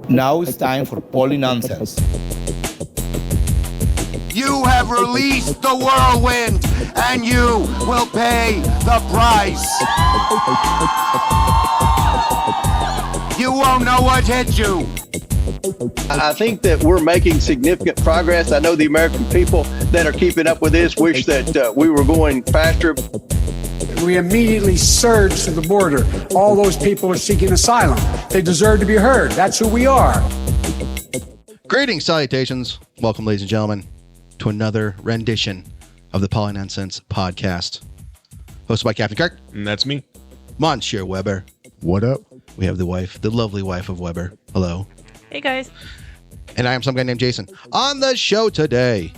Now it's time for Poly Nonsense. You have released the whirlwind, and you will pay the price. You won't know what hit you. I think that we're making significant progress. I know the American people that are keeping up with this wish that we were going faster. We immediately surged to the border. All those people are seeking asylum. They deserve to be heard. That's who we are. Greetings, salutations. Welcome, ladies and gentlemen, to another rendition of the Poly Nonsense podcast. Hosted by Captain Kirk. And that's me. Monseiur Weber. What up? We have the wife, the lovely wife of Weber. Hello. Hey, guys. And I am some guy named Jason. On the show today,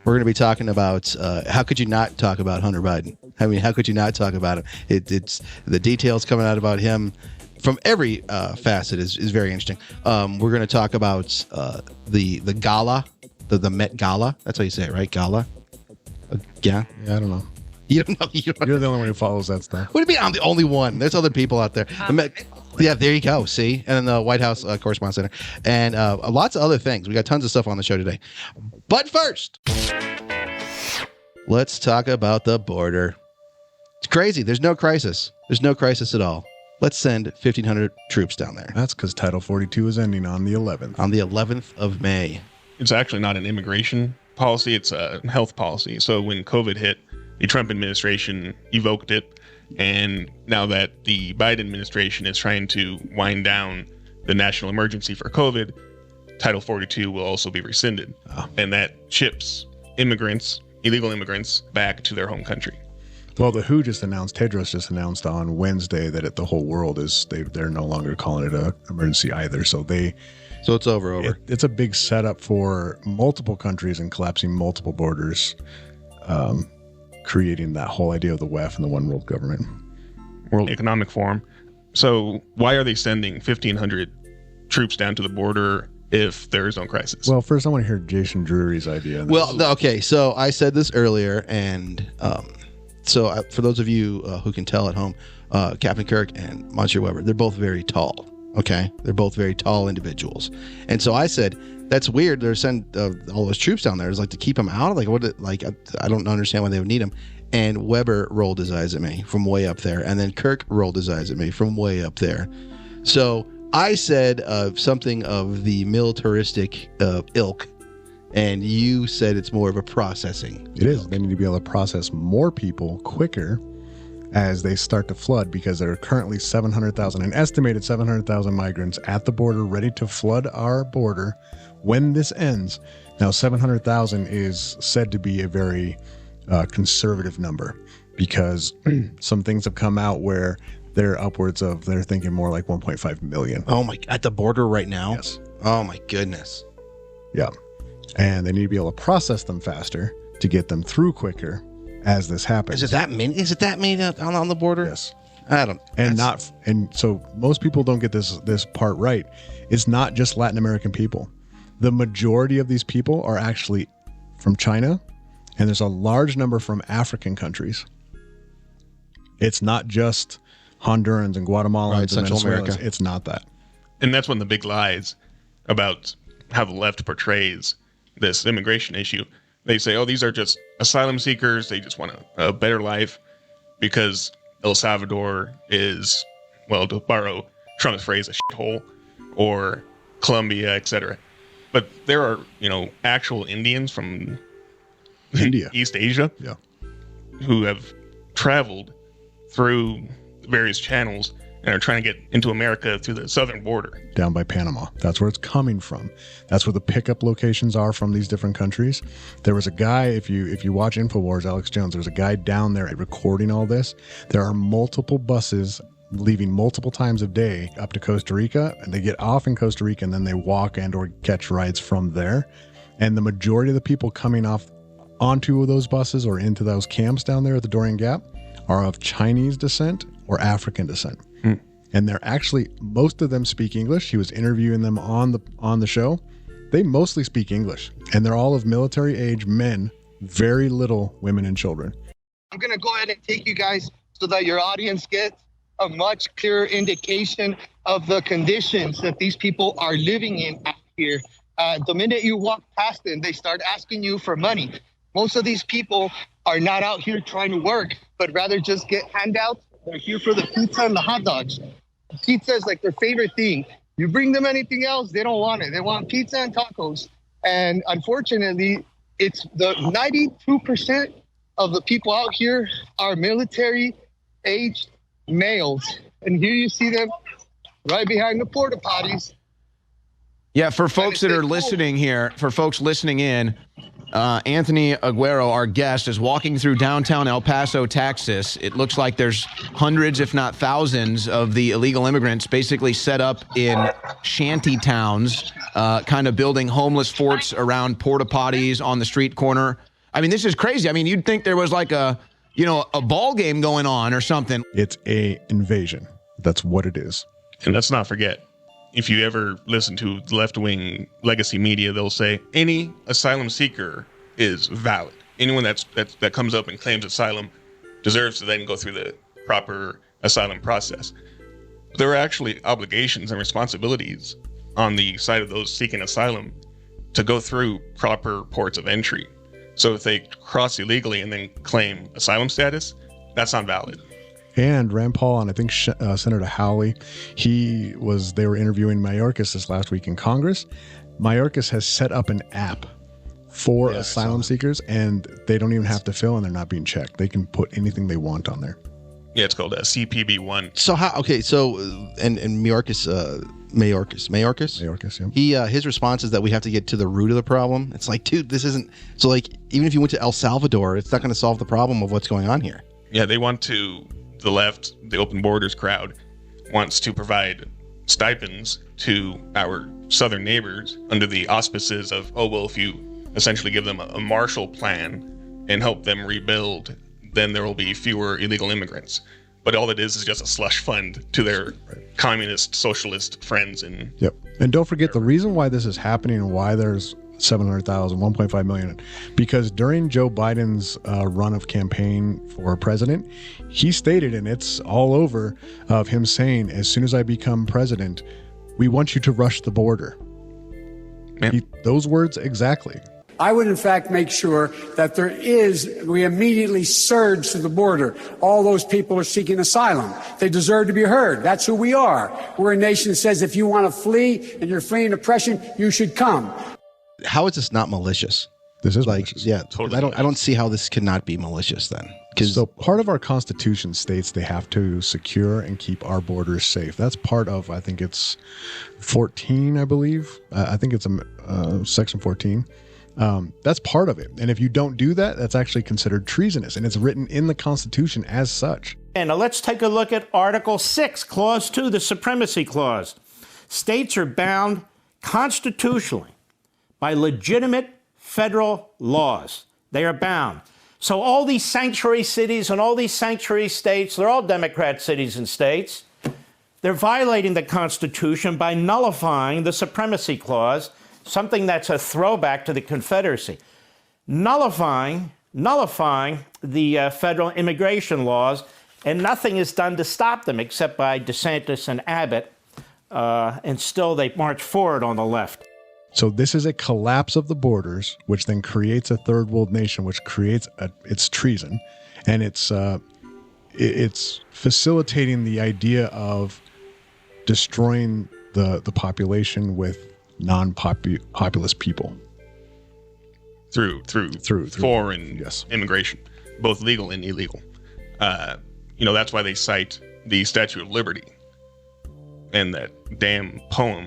we're going to be talking about how could you not talk about Hunter Biden? I mean, how could you not talk about him? It's the details coming out about him from every facet is very interesting. We're going to talk about the gala, the Met Gala. That's how you say it, right? Gala? Yeah? Yeah, I don't know. You don't know. You're the only one who follows that stuff. What do you mean I'm the only one? There's other people out there. Yeah, there you go. See? And then the White House Correspondence Center. And lots of other things. We got tons of stuff on the show today. But first, let's talk about the border. It's crazy. There's no crisis. There's no crisis at all. Let's send 1,500 troops down there. That's because Title 42 is ending on the 11th. On the 11th of May. It's actually not an immigration policy. It's a health policy. So when COVID hit, the Trump administration evoked it. And now that the Biden administration is trying to wind down the national emergency for COVID, Title 42 will also be rescinded. Oh. And that ships immigrants, illegal immigrants, back to their home country. Well, the WHO just announced, Tedros just announced on Wednesday that the whole world is, they're no longer calling it an emergency either. So it's over. It's a big setup for multiple countries and collapsing multiple borders, creating that whole idea of the WEF and the one world government. World Economic Forum. So why are they sending 1,500 troops down to the border if there is no crisis? Well, first I want to hear Jason Drury's idea. Well, okay. So I said this earlier, and for those of you who can tell at home, Captain Kirk and Monseiur Weber, they're both very tall. Okay, they're both very tall individuals, and so I said that's weird. They're sending all those troops down there. It's like to keep them out. Like what? Like I don't understand why they would need them. And Weber rolled his eyes at me from way up there, and then Kirk rolled his eyes at me from way up there. So I said something of the militaristic ilk. And you said it's more of a processing. It is. They need to be able to process more people quicker as they start to flood, because there are currently 700,000, an estimated 700,000 migrants at the border ready to flood our border when this ends. Now, 700,000 is said to be a very conservative number, because some things have come out where they're thinking more like 1.5 million. Oh my, at the border right now? Yes. Oh my goodness. Yeah. And they need to be able to process them faster to get them through quicker as this happens. Is it that many on the border? Yes. I don't. And so most people don't get this part right. It's not just Latin American people. The majority of these people are actually from China, and there's a large number from African countries. It's not just Hondurans and Guatemalans and Central Venezuelans. America. It's not that. And that's one of the big lies about how the left portrays this immigration issue. They say, oh, these are just asylum seekers. They just want a better life because El Salvador is, well, to borrow Trump's phrase, a shithole, or Colombia, etc. But there are, actual Indians from India, East Asia, who have traveled through various channels and are trying to get into America through the southern border. Down by Panama. That's where it's coming from. That's where the pickup locations are from these different countries. There was a guy, if you watch InfoWars, Alex Jones, there's a guy down there recording all this. There are multiple buses leaving multiple times a day up to Costa Rica, and they get off in Costa Rica, and then they walk and or catch rides from there. And the majority of the people coming off onto those buses or into those camps down there at the Darien Gap are of Chinese descent or African descent. And they're actually, most of them speak English. He was interviewing them on the show. They mostly speak English, and they're all of military age men, very little women and children. I'm going to go ahead and take you guys so that your audience gets a much clearer indication of the conditions that these people are living in out here. The minute you walk past them, they start asking you for money. Most of these people are not out here trying to work, but rather just get handouts. They're here for the pizza and the hot dogs. Pizza is like their favorite thing. You bring them anything else, they don't want it. They want pizza and tacos. And unfortunately, it's the 92% of the people out here are military-aged males. And here you see them right behind the porta potties. Yeah, for folks that are listening here, for folks listening in, Anthony Aguero, our guest, is walking through downtown El Paso, Texas. It looks like there's hundreds, if not thousands, of the illegal immigrants basically set up in shanty towns, kind of building homeless forts around porta potties on the street corner. I mean, this is crazy. I mean, you'd think there was like a ball game going on or something. It's a invasion. That's what it is. And let's not forget, if you ever listen to left-wing legacy media, they'll say any asylum seeker is valid. Anyone that comes up and claims asylum deserves to then go through the proper asylum process. But there are actually obligations and responsibilities on the side of those seeking asylum to go through proper ports of entry. So if they cross illegally and then claim asylum status, that's not valid. And Rand Paul and I think Senator Hawley, they were interviewing Mayorkas this last week in Congress. Mayorkas has set up an app for asylum seekers, and they don't even have to fill, and they're not being checked. They can put anything they want on there. Yeah, it's called a CPB1. So how? Okay, so and Mayorkas, yeah. His response is that we have to get to the root of the problem. It's like, dude, this isn't. So like, even if you went to El Salvador, it's not going to solve the problem of what's going on here. Yeah, they want to. The left, the open borders crowd, wants to provide stipends to our southern neighbors under the auspices of, if you essentially give them a Marshall Plan and help them rebuild, then there will be fewer illegal immigrants. But all it is just a slush fund to their communist, socialist friends. And don't forget the reason why this is happening and why there's 700,000, 1.5 million, because during Joe Biden's run of campaign for president, he stated, and it's all over, of him saying, as soon as I become president, we want you to rush the border. Those words exactly. I would, in fact, make sure that we immediately surge to the border. All those people are seeking asylum. They deserve to be heard. That's who we are. We're a nation that says if you want to flee and you're fleeing oppression, you should come. How is this not malicious? This is malicious. Yeah, totally. I don't see how this cannot be malicious then. So part of our Constitution states they have to secure and keep our borders safe. That's part of, I think it's 14, I believe. I think it's Section 14. That's part of it. And if you don't do that, that's actually considered treasonous. And it's written in the Constitution as such. And now let's take a look at Article 6, Clause 2, the Supremacy Clause. States are bound constitutionally by legitimate federal laws. They are bound. So all these sanctuary cities and all these sanctuary states, they're all Democrat cities and states. They're violating the Constitution by nullifying the Supremacy Clause, something that's a throwback to the Confederacy. Nullifying the federal immigration laws, and nothing is done to stop them except by DeSantis and Abbott, and still they march forward on the left. So this is a collapse of the borders, which then creates a third world nation, which creates it's treason, and it's facilitating the idea of destroying the population with non-populous people through foreign immigration, both legal and illegal. That's why they cite the Statue of Liberty and that damn poem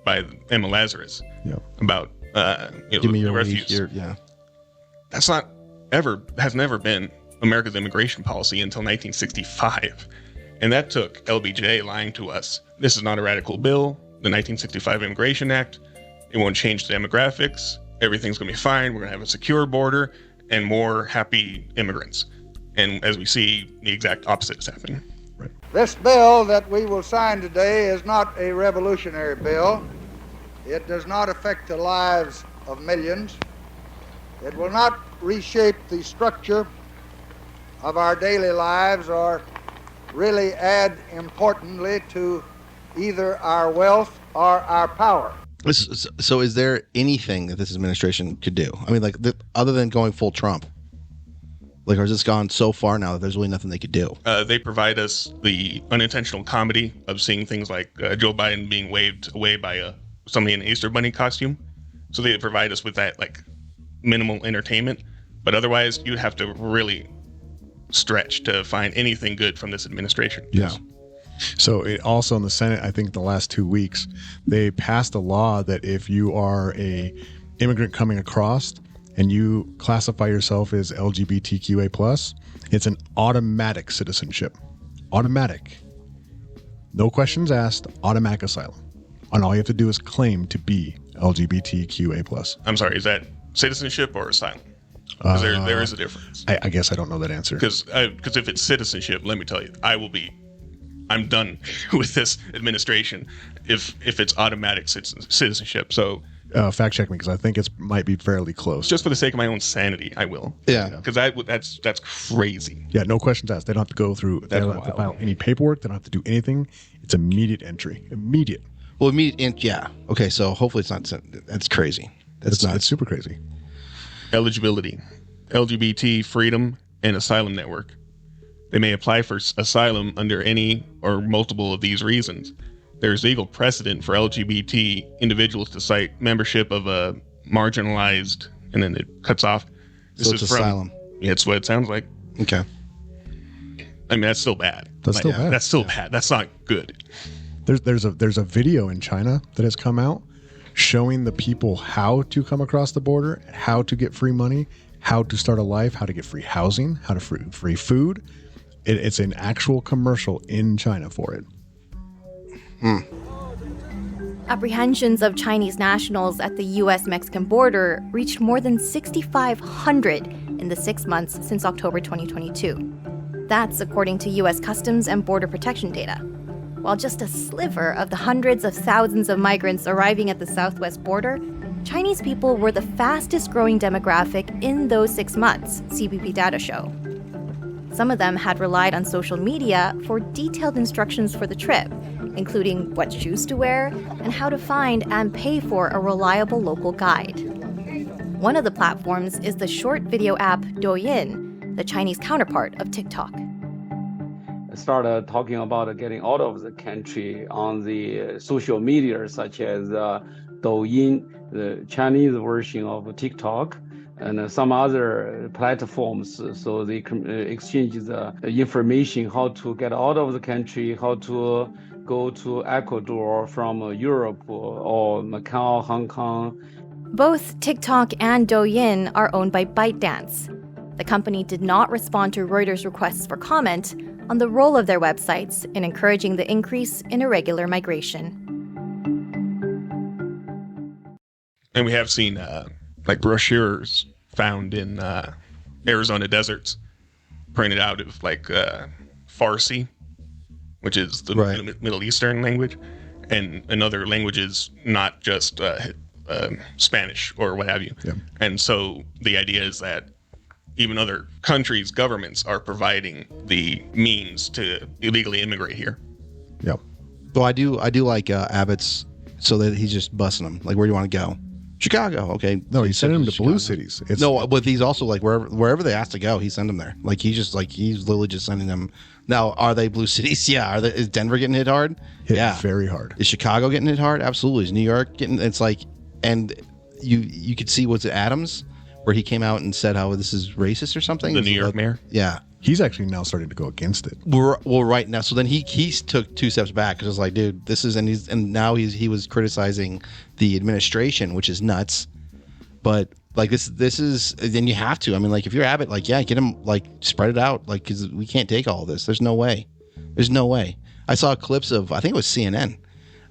by Emma Lazarus about give me your refuse. That's has never been America's immigration policy until 1965, and that took LBJ lying to us. This is not a radical bill. The 1965 Immigration Act. It won't change the demographics. Everything's gonna be fine. We're gonna have a secure border and more happy immigrants. And as we see, the exact opposite is happening. This bill that we will sign today is not a revolutionary bill. It does not affect the lives of millions. It will not reshape the structure of our daily lives or really add importantly to either our wealth or our power. So is there anything that this administration could do? I mean, like, other than going full Trump? Like, or has this gone so far now that there's really nothing they could do? They provide us the unintentional comedy of seeing things like Joe Biden being waved away by somebody in an Easter Bunny costume. So they provide us with that, like, minimal entertainment. But otherwise, you have to really stretch to find anything good from this administration. Yeah. So it also in the Senate, I think the last 2 weeks, they passed a law that if you are a immigrant coming across and you classify yourself as LGBTQA+, it's an automatic citizenship. Automatic. No questions asked, automatic asylum. And all you have to do is claim to be LGBTQA+. I'm sorry, is that citizenship or asylum? Because there is a difference. I guess I don't know that answer. Because if it's citizenship, let me tell you, I'm done with this administration if it's automatic citizenship. So fact check me, because I think it might be fairly close. Just for the sake of my own sanity, I will. Yeah. Because that's crazy. Yeah, no questions asked. They don't have to go through. They don't have to file any paperwork. They don't have to do anything. It's immediate entry. Immediate. Well, yeah. Okay, so hopefully it's not. That's crazy. It's super crazy. Eligibility, LGBT freedom, and asylum network. They may apply for asylum under any or multiple of these reasons. There is legal precedent for LGBT individuals to cite membership of a marginalized, and then it cuts off. This so it's is from asylum. Yeah, it's what it sounds like. Okay. I mean, that's still bad. That's still bad. That's still bad. That's not good. There's a video in China that has come out showing the people how to come across the border, how to get free money, how to start a life, how to get free housing, how to free food. It's an actual commercial in China for it. Apprehensions of Chinese nationals at the U.S.-Mexican border reached more than 6,500 in the 6 months since October 2022. That's according to U.S. Customs and Border Protection data. While just a sliver of the hundreds of thousands of migrants arriving at the southwest border, Chinese people were the fastest growing demographic in those 6 months, CBP data show. Some of them had relied on social media for detailed instructions for the trip, including what shoes to wear and how to find and pay for a reliable local guide. One of the platforms is the short video app Douyin, the Chinese counterpart of TikTok. I started talking about getting out of the country on the social media such as Douyin, the Chinese version of TikTok, and some other platforms. So they exchange the information how to get out of the country, how to go to Ecuador from Europe or Macau, Hong Kong. Both TikTok and Douyin are owned by ByteDance. The company did not respond to Reuters' requests for comment on the role of their websites in encouraging the increase in irregular migration. And we have seen like brochures found in Arizona deserts, printed out of like Farsi, which is the Middle Eastern language, and in other languages, not just Spanish or what have you. Yeah. And so the idea is that even other countries' governments are providing the means to illegally immigrate here. Yep. Well, I do like Abbott's, so that he's just busting them. Like, where do you want to go? Chicago. Okay. No, he's sending them to Chicago. blue cities. No, but he's also like wherever they ask to go, he send them there. Like he's literally just sending them. Now, are they blue cities? Yeah. Is Denver getting hit hard? Yeah, very hard. Is Chicago getting hit hard? Absolutely. Is New York getting? It's like, and you could see what's it Adams, where he came out and said how this is racist or something. The New York mayor. Yeah. He's actually now starting to go against it. Well, right now. So then he took 2 steps back because it's like, dude, this is and now he was criticizing the administration, which is nuts. But like this is then you have to. I mean, like if you're Abbott, like get him like spread it out, like because we can't take all this. There's no way. I saw clips of I think it was CNN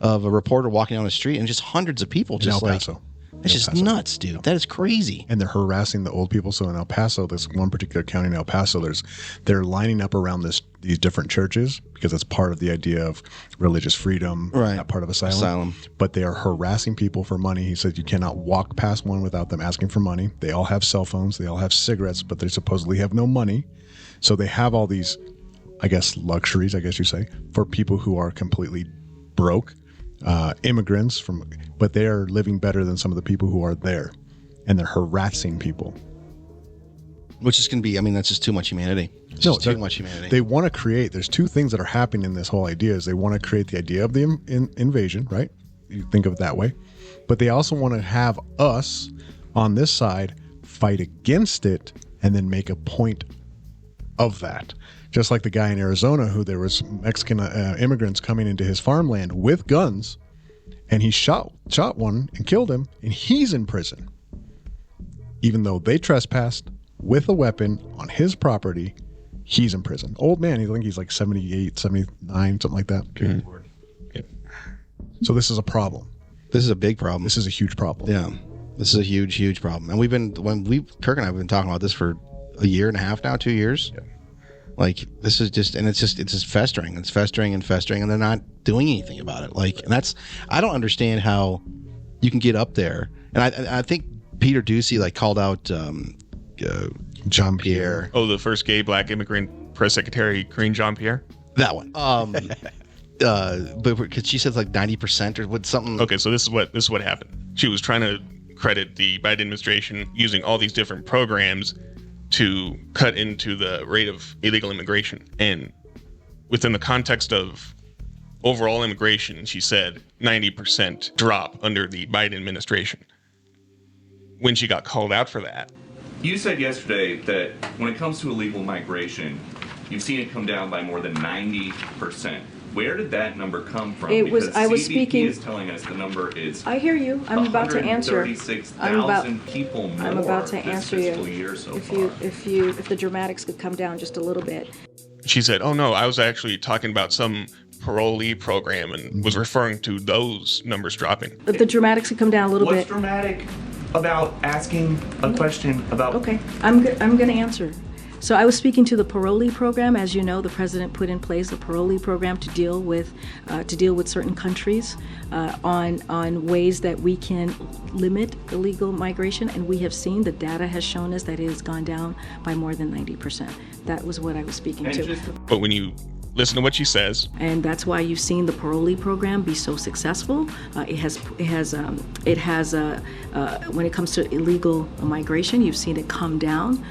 of a reporter walking down the street and just hundreds of people just in El Paso. It's just nuts, dude. That is crazy. And they're harassing the old people. So in El Paso, this one particular county in El Paso, they're lining up around these different churches because it's part of the idea of religious freedom, right? Not part of asylum. But they are harassing people for money. He said you cannot walk past one without them asking for money. They all have cell phones. They all have cigarettes, but they supposedly have no money. So they have all these I guess, luxuries, I guess you say, for people who are completely broke, immigrants but they are living better than some of the people who are there, and they're harassing people. Which is going to be, I mean, that's just too much humanity. It's just too much humanity. They want to create, there's two things that are happening in this whole idea is they want to create the idea of the invasion, right? You think of it that way. But they also want to have us on this side fight against it and then make a point of that. Just like the guy in Arizona who there was Mexican immigrants coming into his farmland with guns, and he shot one and killed him, and he's in prison. Even though they trespassed with a weapon on his property, he's in prison. Old man, I think he's like 78, 79, something like that. Yep. So this is a problem. This is a big problem. This is a huge problem. Yeah. This is a huge, huge problem. And Kirk and I have been talking about this for a year and a half now, 2 years. Yep. Like, this is just, and it's just festering. It's festering and festering, and they're not doing anything about it. Like, and I don't understand how you can get up there. And I think Peter Ducey, like, called out Jean Pierre. Oh, the first gay black immigrant press secretary, Karine Jean-Pierre? That one. But because she says like 90% or what something. Okay, so this is what happened. She was trying to credit the Biden administration using all these different programs to cut into the rate of illegal immigration. And within the context of overall immigration, she said 90% drop under the Biden administration. When she got called out for that. You said yesterday that when it comes to illegal migration, you've seen it come down by more than 90%. Where did that number come from? I was CBP speaking. is telling us the number is. I hear you. I'm about to answer. 136,000 people more. I'm about to this answer fiscal you. year so far. If the dramatics could come down just a little bit. She said, "Oh no, I was actually talking about some parolee program and was referring to those numbers dropping." If the dramatics could come down a little bit. What's dramatic about asking a question about? Okay, I'm going to answer. So I was speaking to the parolee program. As you know, the president put in place a parolee program to deal with certain countries on ways that we can limit illegal migration, and we have seen the data has shown us that it has gone down by more than 90%. That was what I was speaking to. But when you listen to what she says, and that's why you've seen the parolee program be so successful. It has when it comes to illegal migration, you've seen it come down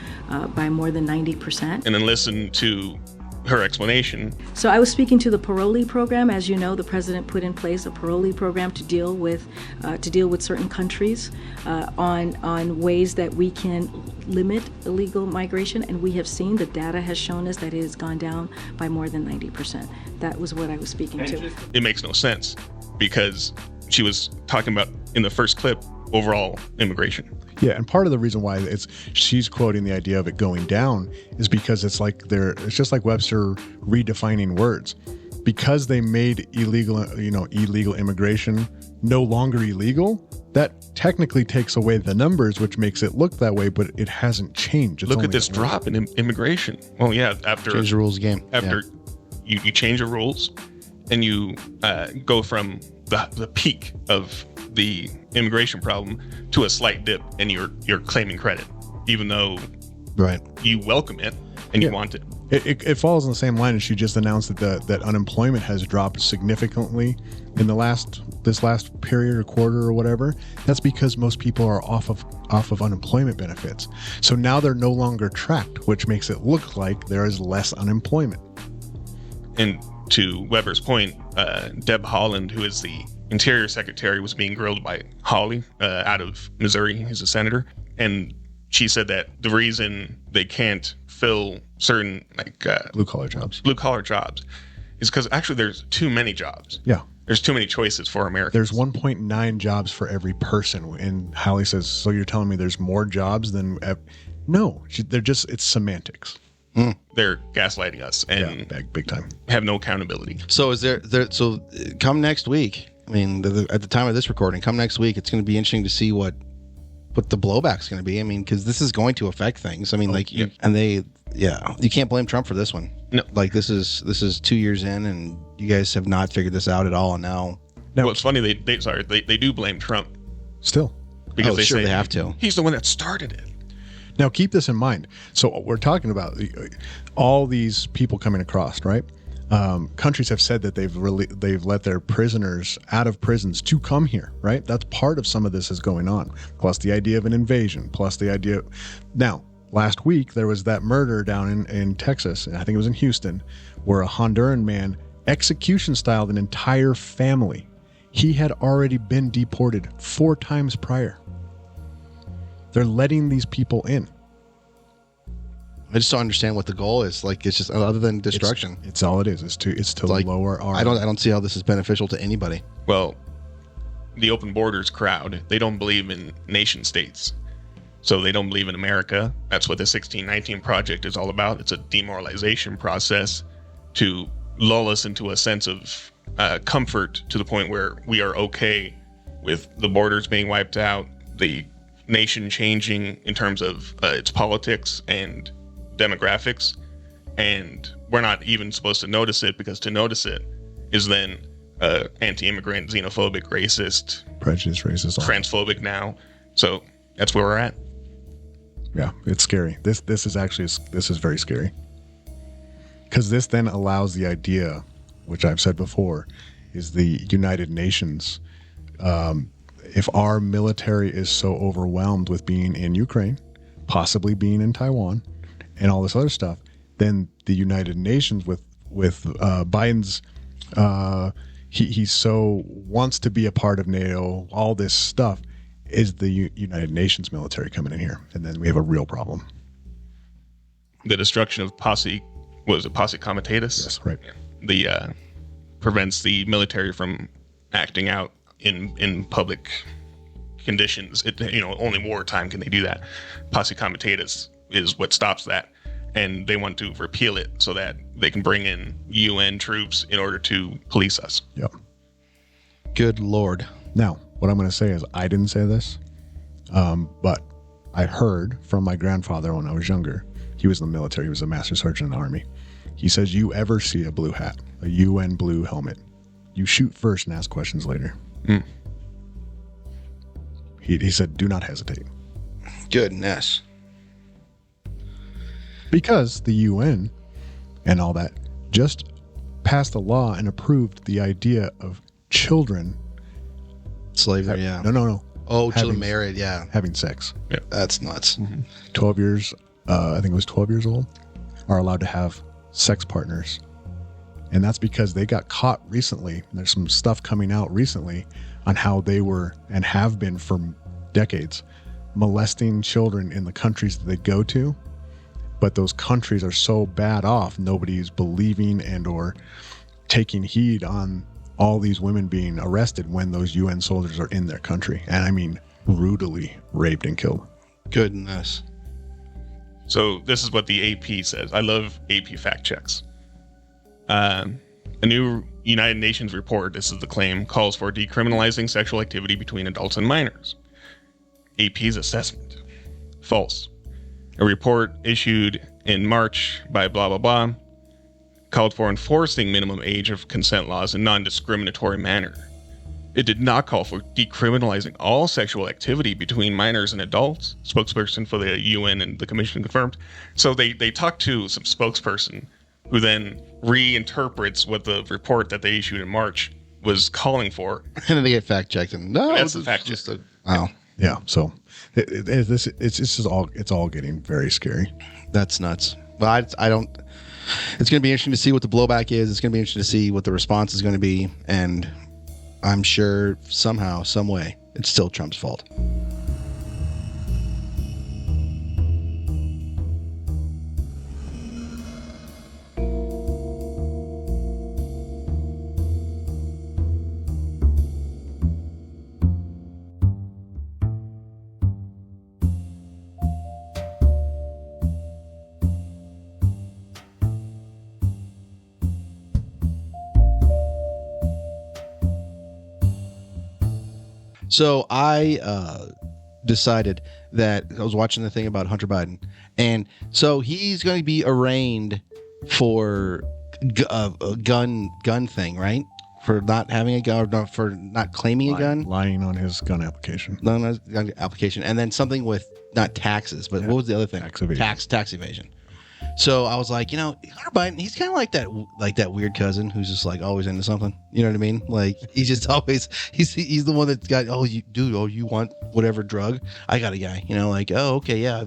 by more than 90%. and then listen to her explanation. So I was speaking to the parolee program. As you know, the president put in place a parolee program to deal with certain countries on ways that we can limit illegal migration, and we have seen the data has shown us that it has gone down by more than 90%. That was what I was speaking to. It makes no sense because she was talking about in the first clip overall immigration. Yeah, and part of the reason why she's quoting the idea of it going down is because it's just like Webster redefining words. Because they made illegal immigration no longer illegal, that technically takes away the numbers, which makes it look that way, but it hasn't changed. Look at this drop in immigration. Well, yeah, after change the rules again. After you change the rules and you go from the peak of the immigration problem to a slight dip, and you're claiming credit, even though you welcome it and you want it. It falls in the same line as she just announced that unemployment has dropped significantly in this last period or quarter or whatever. That's because most people are off of unemployment benefits. So now they're no longer tracked, which makes it look like there is less unemployment. And to Weber's point, Deb Haaland, who is the Interior Secretary, was being grilled by Hawley out of Missouri. He's a senator. And she said that the reason they can't fill certain blue-collar jobs is because actually there's too many jobs. Yeah. There's too many choices for Americans. There's 1.9 jobs for every person. And Hawley says, so you're telling me there's more jobs than... No, it's semantics. They're gaslighting us and big time. Have no accountability. So so come next week, I mean, at the time of this recording, come next week, it's going to be interesting to see what the blowback's going to be. I mean, because this is going to affect things. I mean, you can't blame Trump for this one. No, like this is 2 years in, and you guys have not figured this out at all. And now, well, it's funny they do blame Trump still because they say they have to. He's the one that started it. Now, keep this in mind. So we're talking about all these people coming across, right? Countries have said that they've let their prisoners out of prisons to come here, right? That's part of some of this is going on. Plus the idea of an invasion, plus the idea. Now, last week, there was that murder down in Texas, and I think it was in Houston, where a Honduran man execution-styled an entire family. He had already been deported 4 times prior. They're letting these people in. I just don't understand what the goal is. Like, it's just other than destruction. It's all it is. It's to like, lower our. I don't see how this is beneficial to anybody. Well, the open borders crowd, they don't believe in nation states. So they don't believe in America. That's what the 1619 Project is all about. It's a demoralization process to lull us into a sense of comfort to the point where we are okay with the borders being wiped out, the nation changing in terms of its politics and demographics, and we're not even supposed to notice it, because to notice it is then anti-immigrant, xenophobic, racist, prejudice, racist, transphobic now. So that's where we're at. Yeah, it's scary. This is very scary, because this then allows the idea, which I've said before, is the United Nations. If our military is so overwhelmed with being in Ukraine, possibly being in Taiwan, and all this other stuff, then the United Nations with Biden's he so wants to be a part of NATO, all this stuff, is the United Nations military coming in here, and then we have a real problem. The destruction of Paso Comitatus? Yes, right. The prevents the military from acting out in public conditions. Only wartime can they do that. Paso Comitatus is what stops that, and they want to repeal it so that they can bring in UN troops in order to police us. Yep. Good Lord. Now, what I'm going to say is, I didn't say this, but I heard from my grandfather when I was younger. He was in the military. He was a master sergeant in the Army. He says, you ever see a blue hat, a UN blue helmet, you shoot first and ask questions later. Mm. He said, do not hesitate. Goodness. Because the UN and all that just passed a law and approved the idea of children. Slavery, yeah. No. Oh, children married, yeah. Having sex. Yeah. That's nuts. Mm-hmm. 12 years, I think it was 12 years old, are allowed to have sex partners. And that's because they got caught recently. There's some stuff coming out recently on how they were, and have been for decades, molesting children in the countries that they go to. But those countries are so bad off, nobody's believing and or taking heed on all these women being arrested when those UN soldiers are in their country. And I mean, brutally raped and killed. Goodness. So this is what the AP says. I love AP fact checks. A new United Nations report, this is the claim, calls for decriminalizing sexual activity between adults and minors. AP's assessment: false. A report issued in March by blah blah blah called for enforcing minimum age of consent laws in non-discriminatory manner. It did not call for decriminalizing all sexual activity between minors and adults, spokesperson for the UN and the Commission confirmed. So they talked to some spokesperson who then reinterprets what the report that they issued in March was calling for. And then they get fact-checked. And no, that's the fact check. Wow. Yeah, so it's all getting very scary. That's nuts. But I don't. It's going to be interesting to see what the blowback is. It's going to be interesting to see what the response is going to be, and I'm sure somehow, some way, it's still Trump's fault. So I decided that I was watching the thing about Hunter Biden, and so he's going to be arraigned for a gun thing, right? For not having a gun, or for not claiming a gun, lying on his gun application. Gun application, and then something with not taxes, but what was the other thing? Tax evasion. Tax evasion. So I was like, Hunter Biden, he's kind of like that weird cousin who's just like always into something. You know what I mean? Like he's just always he's the one that's got you want whatever drug? I got a guy. Like okay, yeah,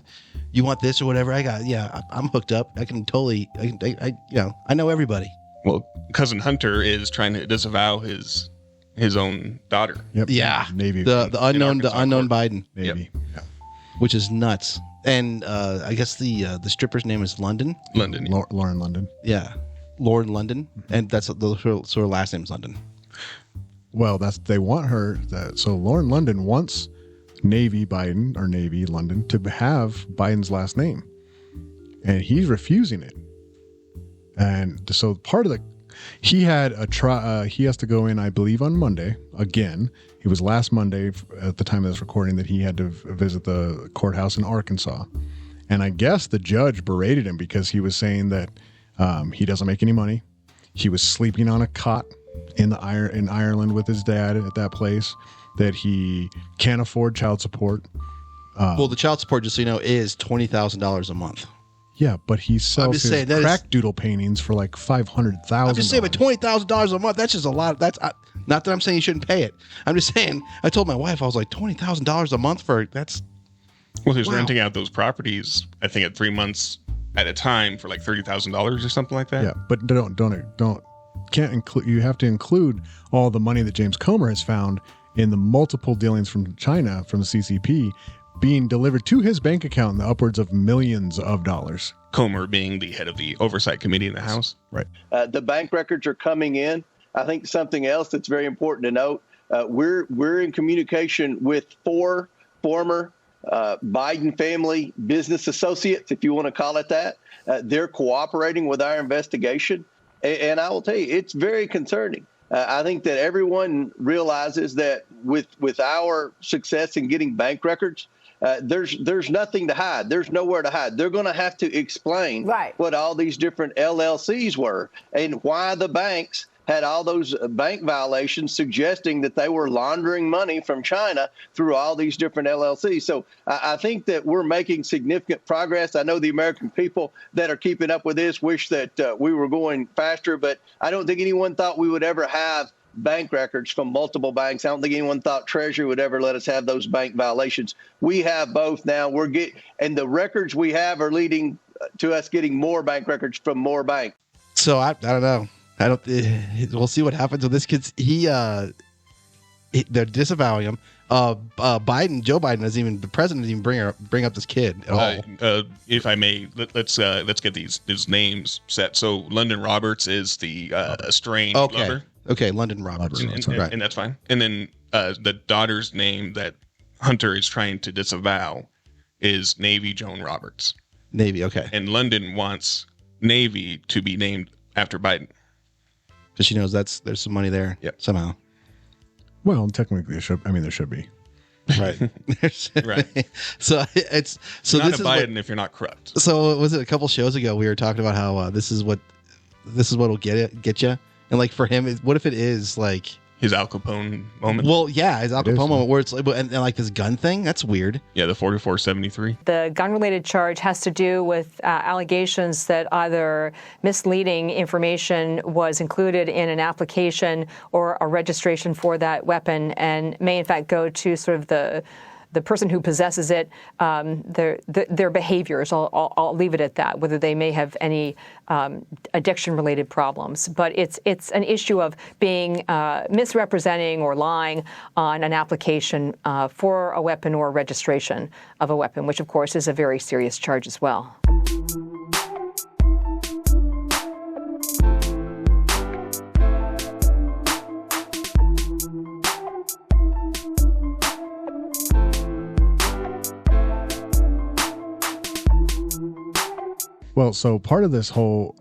you want this or whatever? I'm hooked up. I know everybody. Well, cousin Hunter is trying to disavow his own daughter. Yep. Yeah, Navy. The unknown Biden. Navy. Yep. Yeah. Which is nuts. And I guess the stripper's name is London. London. Yeah. Lauren London. Yeah, Lauren London, and that's her last name's London. Well, they want her. So Lauren London wants Navy Biden or Navy London to have Biden's last name, and he's refusing it. And so part of he had a try. He has to go in, I believe, on Monday again. It was last Monday at the time of this recording that he had to visit the courthouse in Arkansas. And I guess the judge berated him because he was saying that he doesn't make any money. He was sleeping on a cot in Ireland with his dad at that place, that he can't afford child support. Well, the child support, just so you know, is $20,000 a month. Yeah, but he sells his crack doodle paintings for like $500,000. I'm just saying, but $20,000 a month, that's just a lot. That's not that I'm saying you shouldn't pay it. I'm just saying, I told my wife, I was like, $20,000 a month that's. Well, he's renting out those properties, I think, at 3 months at a time for like $30,000 or something like that. Yeah, but can't include. You have to include all the money that James Comer has found in the multiple dealings from China from the CCP being delivered to his bank account in the upwards of millions of dollars. Comer being the head of the oversight committee in the House. Right. The bank records are coming in. I think something else that's very important to note, we're in communication with 4 former Biden family business associates, if you want to call it that. They're cooperating with our investigation. And I will tell you, it's very concerning. I think that everyone realizes that with our success in getting bank records, there's nothing to hide. There's nowhere to hide. They're going to have to explain what all these different LLCs were and why the banks had all those bank violations suggesting that they were laundering money from China through all these different LLCs. So I think that we're making significant progress. I know the American people that are keeping up with this wish that we were going faster, but I don't think anyone thought we would ever have bank records from multiple banks. I don't think anyone thought Treasury would ever let us have those bank violations. We have both now. And the records we have are leading to us getting more bank records from more banks. So I don't know. We'll see what happens with this kid. They're disavowing him. Joe Biden doesn't even, the president doesn't even bring up this kid at all. If I may, let's get these names set. So London Roberts is the estranged lover. Okay, London Roberts. And that's fine. And then the daughter's name that Hunter is trying to disavow is Navy Joan Roberts. Navy, okay. And London wants Navy to be named after Biden. Because she knows there's some money there somehow. Well, technically, there should be. Right. Right. So it's not this a is Biden if you're not corrupt. So was it a couple shows ago we were talking about how this is what'll get you, and like for him, what if it is like his Al Capone moment? Well, yeah, his Al Capone moment where it's like, and like this gun thing. That's weird. Yeah, the 4473. The gun-related charge has to do with allegations that either misleading information was included in an application or a registration for that weapon, and may in fact go to sort of the person who possesses it, their behaviors. I'll leave it at that. Whether they may have any addiction-related problems, but it's an issue of being misrepresenting or lying on an application for a weapon or registration of a weapon, which of course is a very serious charge as well. Well, so part of this whole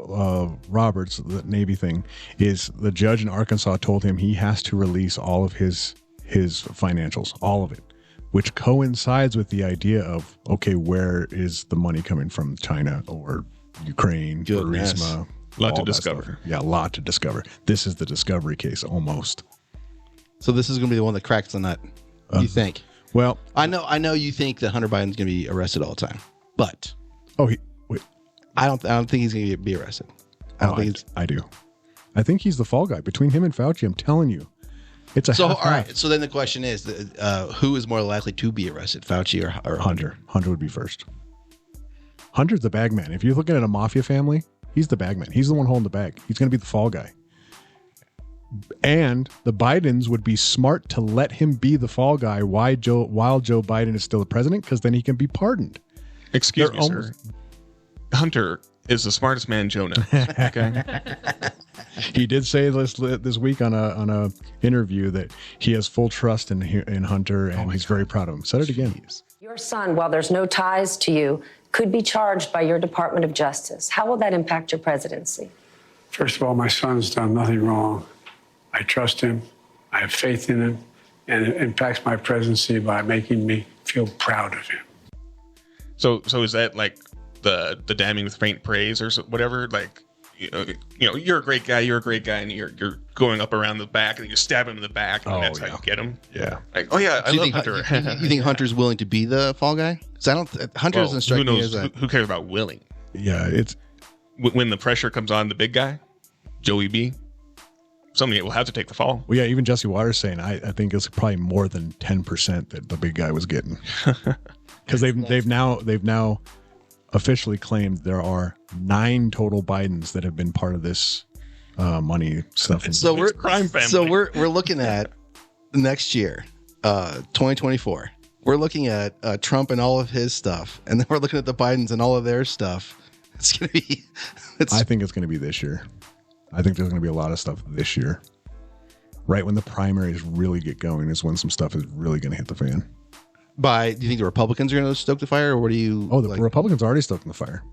Roberts, the Navy thing, is the judge in Arkansas told him he has to release all of his financials, all of it, which coincides with the idea of, okay, where is the money coming from? China or Ukraine, Burisma? A lot to discover. Yeah, a lot to discover. This is the discovery case almost. So this is going to be the one that cracks the nut, you think? Well, I know you think that Hunter Biden's going to be arrested all the time, but I don't think he's going to be arrested. I do. I think he's the fall guy. Between him and Fauci, I'm telling you, it's a half-half. All right. So then the question is, who is more likely to be arrested, Fauci or Hunter? Hunter would be first. Hunter's the bag man. If you're looking at a mafia family, he's the bag man. He's the one holding the bag. He's going to be the fall guy. And the Bidens would be smart to let him be the fall guy while Joe Biden is still the president, because then he can be pardoned. Excuse me, sir. Hunter is the smartest man Joe knows. Okay. He did say this week on a interview that he has full trust in Hunter, and he's very proud of him. Said it again. Your son, while there's no ties to you, could be charged by your Department of Justice. How will that impact your presidency? First of all, my son's done nothing wrong. I trust him. I have faith in him. And it impacts my presidency by making me feel proud of him. So is that like the damning with faint praise or whatever? Like, you know, you're a great guy, and you're going up around the back and you stab him in the back, and that's how you get him. Yeah. Like, oh yeah, I love Hunter. You think Hunter's willing to be the fall guy? Because Hunter doesn't strike me as who cares about willing? Yeah, it's when the pressure comes on the big guy, Joey B. Somebody will have to take the fall. Well, yeah, even Jesse Waters saying I think it's probably more than 10% that the big guy was getting, because they've now officially claimed there are 9 total Bidens that have been part of this money stuff. So we're crime family. So we're looking at next year, 2024. We're looking at Trump and all of his stuff, and then we're looking at the Bidens and all of their stuff. It's gonna be. I think it's going to be this year. I think there's going to be a lot of stuff this year. Right when the primaries really get going is when some stuff is really going to hit the fan. Do you think the Republicans are going to stoke the fire, or what do you? Oh, the Republicans are already stoking the fire.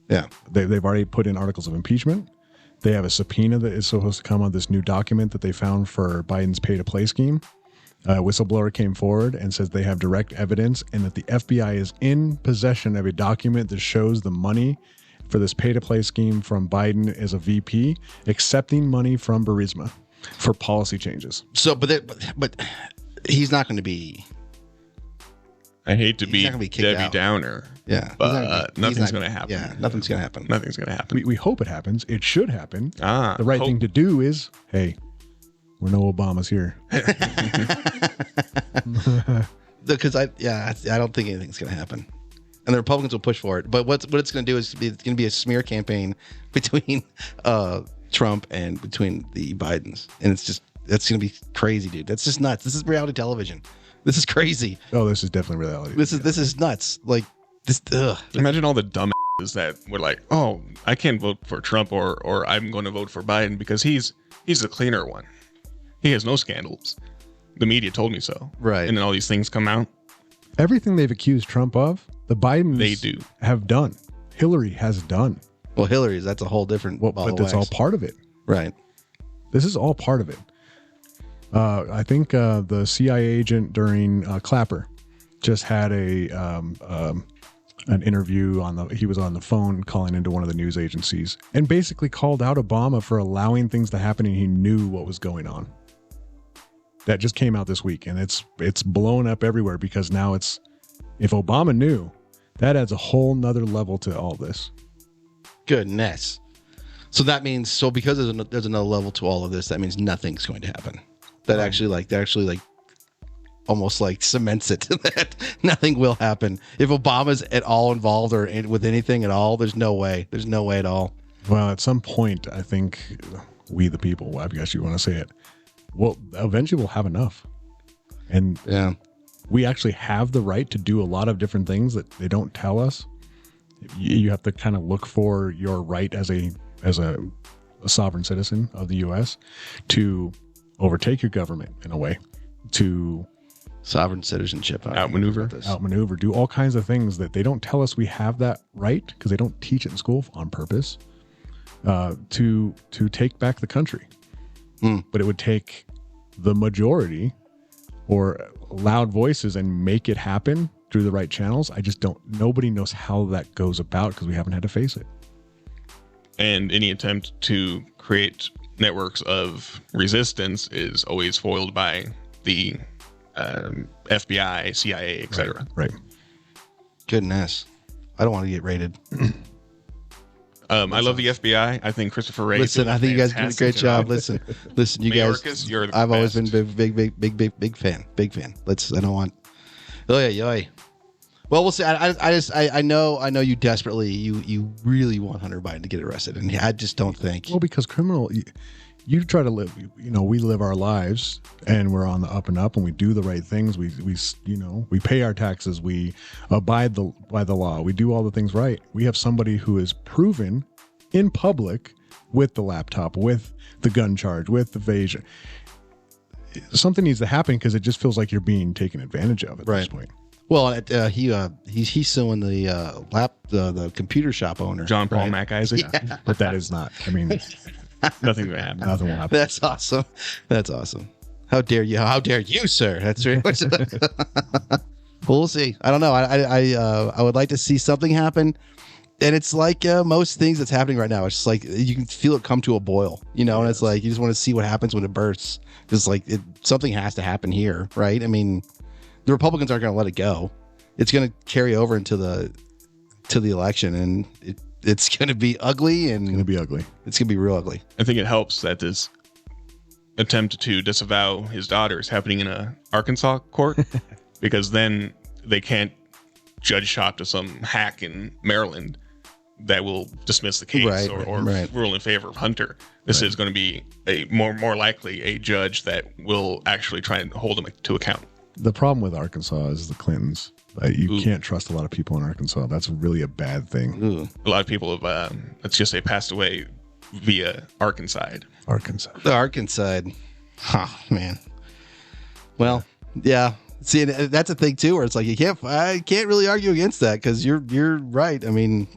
Yeah, they've already put in articles of impeachment. They have a subpoena that is supposed to come on this new document that they found for Biden's pay-to-play scheme. A whistleblower came forward and says they have direct evidence and that the FBI is in possession of a document that shows the money for this pay-to-play scheme from Biden as a VP, accepting money from Burisma for policy changes. So, but he's not going to be. I hate to be Debbie out. Downer. Yeah, but nothing's going to happen. Yeah, nothing's going to happen. Nothing's going to happen. We hope it happens. It should happen. The right thing to do is, hey, we're no Obamas here. Because I don't think anything's going to happen. And the Republicans will push for it. But what it's going to do is it's going to be a smear campaign between Trump and between the Bidens. And that's going to be crazy, dude. That's just nuts. This is reality television. This is crazy. Oh, this is definitely reality. This is nuts. Like this. Imagine all the dumbasses that were like, "Oh, I can't vote for Trump, or I'm going to vote for Biden because he's the cleaner one. He has no scandals. The media told me so." Right. And then all these things come out. Everything they've accused Trump of, the Bidens have done. Hillary has done. Well, that's a whole different ball but of that's wax. all part of it. Right. This is all part of it. I think the CIA agent during Clapper just had an interview he was on the phone calling into one of the news agencies and basically called out Obama for allowing things to happen, and he knew what was going on. That just came out this week, and it's blown up everywhere because now if Obama knew, that adds a whole nother level to all this. Goodness. So that means, because there's another level to all of this, that means nothing's going to happen. That actually almost like cements it that nothing will happen. If Obama's at all involved or with anything at all, there's no way. There's no way at all. Well, at some point, I think we the people, I guess you want to say it, well, eventually we'll have enough. And we actually have the right to do a lot of different things that they don't tell us. You have to kind of look for your right as a sovereign citizen of the U.S. to overtake your government in a way, to sovereign citizenship, outmaneuver, do all kinds of things that they don't tell us we have that right because they don't teach it in school on purpose, to take back the country. But it would take the majority or loud voices and make it happen through the right channels. Nobody knows how that goes about because we haven't had to face it. And any attempt to create networks of resistance is always foiled by the FBI, CIA, etc. Right. Goodness. I don't want to get raided. I love the FBI. I think Christopher Wray. Listen, I think you guys did a great job. Listen, you Mayorkas, guys. you're the I've always best. been big fan. I don't want. Oh yeah. Well, we'll see. I know you desperately, you really want Hunter Biden to get arrested, and I just don't think. Well, because you try to live. We live our lives, and we're on the up and up, and we do the right things. We pay our taxes. We abide by the law. We do all the things right. We have somebody who is proven in public with the laptop, with the gun charge, with evasion. Something needs to happen because it just feels like you're being taken advantage of at this point. Well, he's suing the computer shop owner, John Paul Mac Isaac. Yeah. But that is not. I mean, nothing will happen. Nothing will happen. That's awesome. How dare you, sir? That's very much. We'll see. I don't know. I would like to see something happen, and it's like most things that's happening right now. It's just like you can feel it come to a boil, and it's like you just want to see what happens when it bursts. It's like something has to happen here, right? I mean, the Republicans aren't going to let it go. It's going to carry over into the election, and it's going to be ugly. And it's going to be ugly. It's going to be real ugly. I think it helps that this attempt to disavow his daughter is happening in a Arkansas court, because then they can't judge shop to some hack in Maryland that will dismiss the case or rule in favor of Hunter. This is going to be a more likely a judge that will actually try and hold him to account. The problem with Arkansas is the Clintons. You can't trust a lot of people in Arkansas. That's really a bad thing. Ooh. A lot of people have, let's just say, passed away via Arkansas. The Arkansas. Man. Well, yeah. See, that's a thing too, where it's like I can't really argue against that, because you're right. I mean,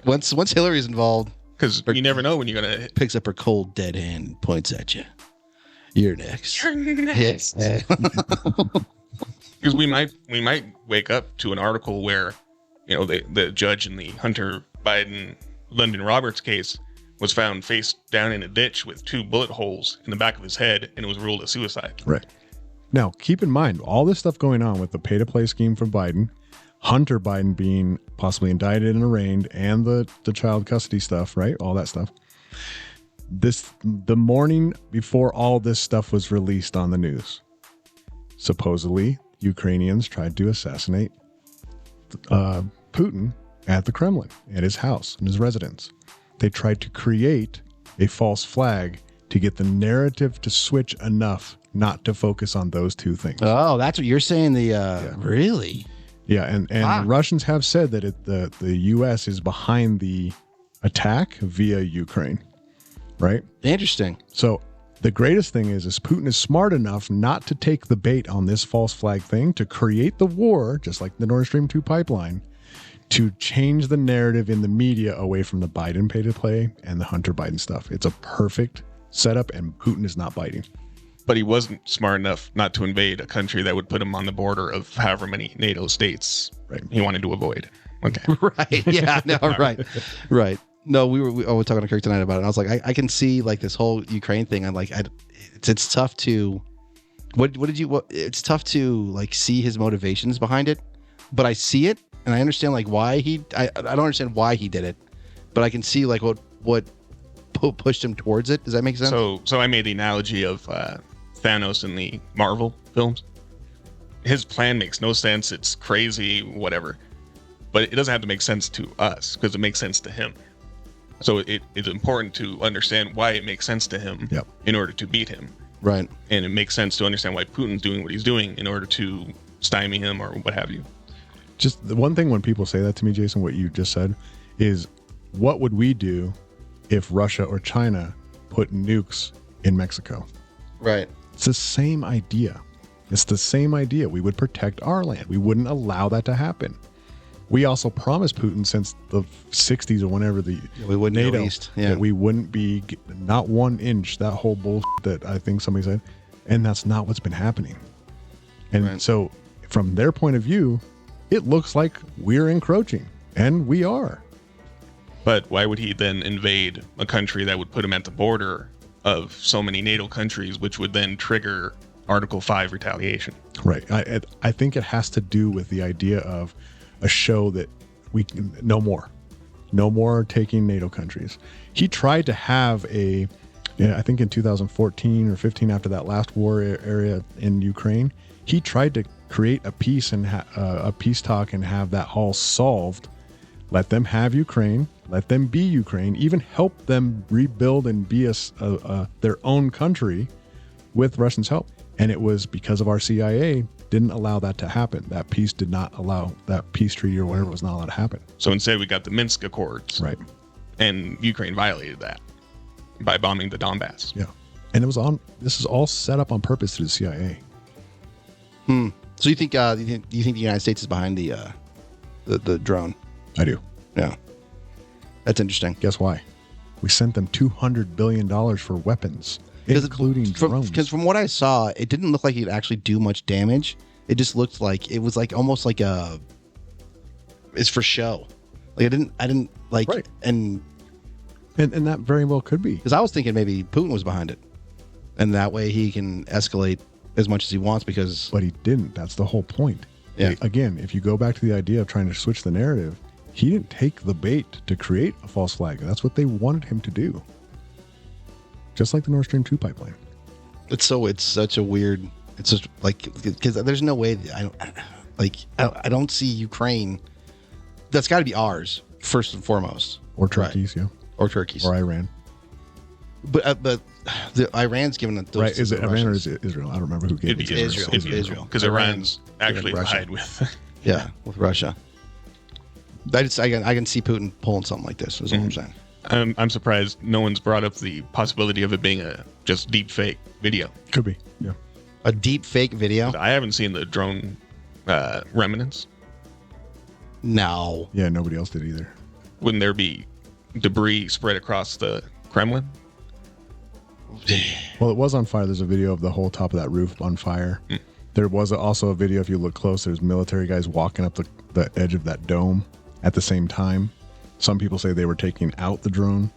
once Hillary's involved, because you never know when you're gonna picks up her cold dead hand and points at you. You're next. Yes. Because we might wake up to an article where, the judge in the Hunter Biden Lyndon Roberts case was found face down in a ditch with 2 bullet holes in the back of his head, and it was ruled a suicide. Right. Now, keep in mind, all this stuff going on with the pay-to-play scheme for Biden, Hunter Biden being possibly indicted and arraigned, and the child custody stuff, right? All that stuff. The morning before all this stuff was released on the news, supposedly Ukrainians tried to assassinate Putin at the Kremlin, at his house, in his residence. They tried to create a false flag to get the narrative to switch enough not to focus on those two things. Oh, that's what you're saying. Really? Yeah, and the Russians have said that the U.S. is behind the attack via Ukraine, right? Interesting. So the greatest thing is Putin is smart enough not to take the bait on this false flag thing, to create the war, just like the Nord Stream 2 pipeline, to change the narrative in the media away from the Biden pay-to-play and the Hunter Biden stuff. It's a perfect setup, and Putin is not biting. But he wasn't smart enough not to invade a country that would put him on the border of however many NATO states he wanted to avoid. Okay. Right. Yeah. No. Right. No, we were talking to Kirk tonight about it. And I was like, I can see like this whole Ukraine thing. I'm like, it's tough to. It's tough to like see his motivations behind it, but I see it and I understand like why I don't understand why he did it, but I can see like what pushed him towards it. Does that make sense? So I made the analogy of Thanos in the Marvel films. His plan makes no sense. It's crazy, whatever. But it doesn't have to make sense to us because it makes sense to him. So it's important to understand why it makes sense to him in order to beat him. Right. And it makes sense to understand why Putin's doing what he's doing in order to stymie him or what have you. Just the one thing when people say that to me, Jason, what you just said is, what would we do if Russia or China put nukes in Mexico? Right. It's the same idea. It's the same idea. We would protect our land. We wouldn't allow that to happen. We also promised Putin since the 60s or whenever we wouldn't NATO, go east. Yeah. that we wouldn't be not 1 inch, that whole bullshit that I think somebody said. And that's not what's been happening. And so from their point of view, it looks like we're encroaching, and we are. But why would he then invade a country that would put him at the border of so many NATO countries, which would then trigger Article 5 retaliation. Right. I think it has to do with the idea of a show that we can no more taking NATO countries. He tried to have I think in 2014 or 15, after that last war area in Ukraine, he tried to create a peace and a peace talk and have that all solved. Let them have Ukraine. Let them be Ukraine. Even help them rebuild and be their own country with Russians' help. And it was because of our CIA didn't allow that to happen. That peace did not allow, that peace treaty or whatever was not allowed to happen. So instead, we got the Minsk Accords. Right. And Ukraine violated that by bombing the Donbass. Yeah. And this is all set up on purpose through the CIA. So you think the United States is behind the drone? I do. Yeah. That's interesting. Guess why? We sent them $200 billion for weapons, including drones. Because from what I saw, it didn't look like it'd actually do much damage. It just looked like it was like almost like it's for show. Like I didn't like, right. And that very well could be. Because I was thinking maybe Putin was behind it, and that way he can escalate as much as he wants. But he didn't. That's the whole point. Yeah. Again, if you go back to the idea of trying to switch the narrative, he didn't take the bait to create a false flag. That's what they wanted him to do. Just like the Nord Stream 2 pipeline. It's such a weird. It's just like, because there's no way I don't see Ukraine. That's got to be ours first and foremost. Or Turkey's, right. Yeah. Or Turkey's. Or Iran. But the Iran's given it. Right? Is it Iran or is it Israel? I don't remember who gave it. It'd be Israel. Because Iran's actually allied with. Yeah, with Russia. I can see Putin pulling something like this. Is what I'm saying. I'm surprised no one's brought up the possibility of it being a just deep fake video. Could be. Yeah. A deep fake video. I haven't seen the drone remnants. No. Yeah, nobody else did either. Wouldn't there be debris spread across the Kremlin? Well, it was on fire. There's a video of the whole top of that roof on fire. There was also a video, if you look close, there's military guys walking up the edge of that dome at the same time. Some people say they were taking out the drone.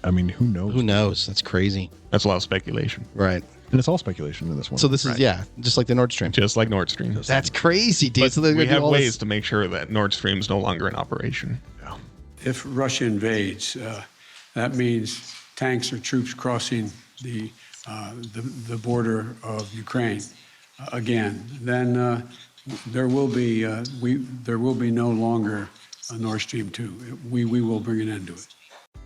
I mean, who knows? Who knows? That's crazy. That's a lot of speculation. Right. And it's all speculation in this one. So this is, just like the Nord Stream. Just like Nord Stream. That's crazy, dude. But So we have ways to make sure that Nord Stream is no longer in operation. Yeah. If Russia invades, that means tanks or troops crossing the border of Ukraine again. Then there will be no longer a Nord Stream 2. We will bring an end to it.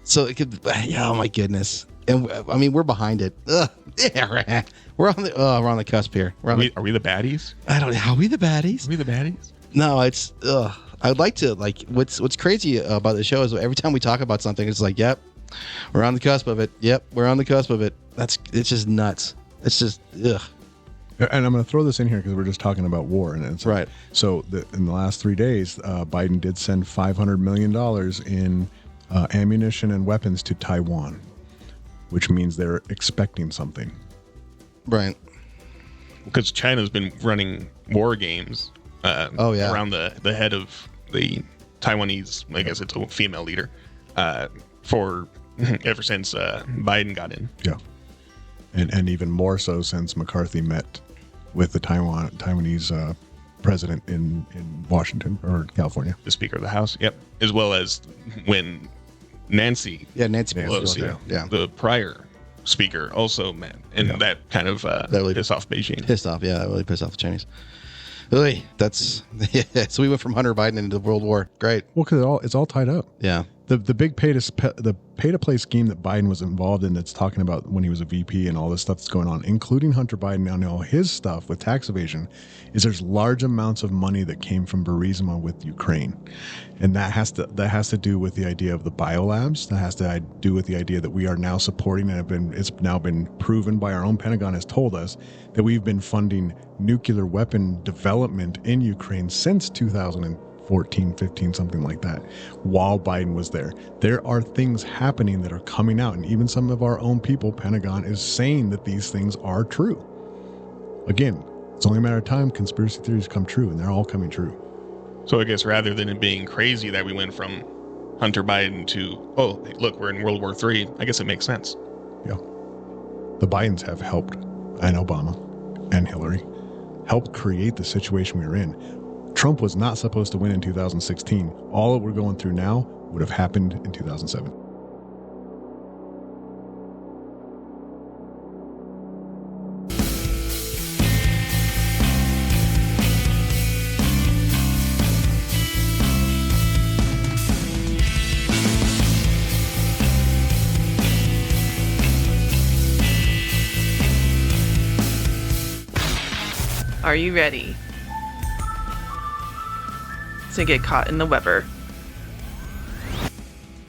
So it could. Oh my goodness. And I mean, we're behind it. Ugh. Yeah, we're on the cusp here. Are we the baddies? I don't know. Are we the baddies? Are we the baddies? No, it's. I'd like to what's crazy about the show is every time we talk about something, it's like, yep, we're on the cusp of it. Yep, we're on the cusp of it. It's just nuts. It's just ugh. And I'm going to throw this in here because we're just talking about war, and it's right. So in the last 3 days, Biden did send $500 million in ammunition and weapons to Taiwan, which means they're expecting something. Right. Because China's been running war games. Around the head of the Taiwanese, I guess it's a female leader, for ever since Biden got in. Yeah. And even more so since McCarthy met with the Taiwanese president in Washington or California. The Speaker of the House, yep. As well as when Nancy Pelosi, the prior speaker, also met. And that kind of really pissed off Beijing. That really pissed off the Chinese. Really? That's so we went from Hunter Biden into World War. Great. Well, because it's all tied up. Yeah. The big pay to play scheme that Biden was involved in, that's talking about when he was a VP and all this stuff that's going on, including Hunter Biden and all his stuff with tax evasion, is there's large amounts of money that came from Burisma with Ukraine, and that has to do with the idea of the biolabs. That has to do with the idea that we are now supporting, and it's now been proven by our own Pentagon has told us that we've been funding nuclear weapon development in Ukraine since 2014, 15, something like that, while Biden was there. There are things happening that are coming out, and even some of our own people, Pentagon, is saying that these things are true. Again, it's only a matter of time conspiracy theories come true, and they're all coming true. So I guess rather than it being crazy that we went from Hunter Biden to, oh, look, we're in World War III, I guess it makes sense. Yeah. The Bidens have helped and Obama and Hillary helped create the situation we were in. Trump was not supposed to win in 2016. All that we're going through now would have happened in 2007. Are you ready to get caught in the Weber?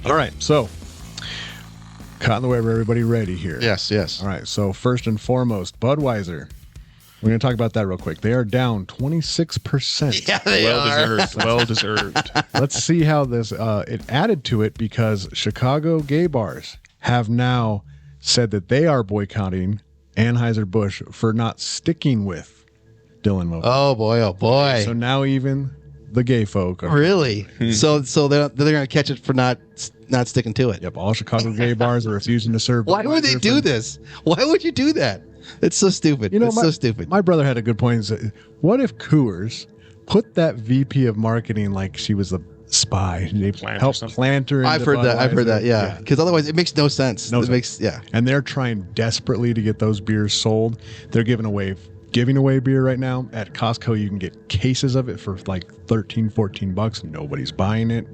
All right, so caught in the Weber, everybody ready here? Yes. All right, so first and foremost, Budweiser. We're going to talk about that real quick. They are down 26%. Yeah, they are. Well deserved. Let's see how this, it added to it because Chicago gay bars have now said that they are boycotting Anheuser-Busch for not sticking with Dylan Mulvaney. Oh boy. So now even the gay folk are Really? So they're going to catch it for not sticking to it. Yep, all Chicago gay bars are refusing to serve. Why would they do this? Why would you do that? It's so stupid. It's so stupid. My brother had a good point. He said, what if Coors put that VP of marketing like she was a spy? They helped plant her. I've heard that. Yeah, because otherwise it makes no sense. And they're trying desperately to get those beers sold. They're giving away beer right now at Costco. You can get cases of it for like $13-14. Nobody's buying it.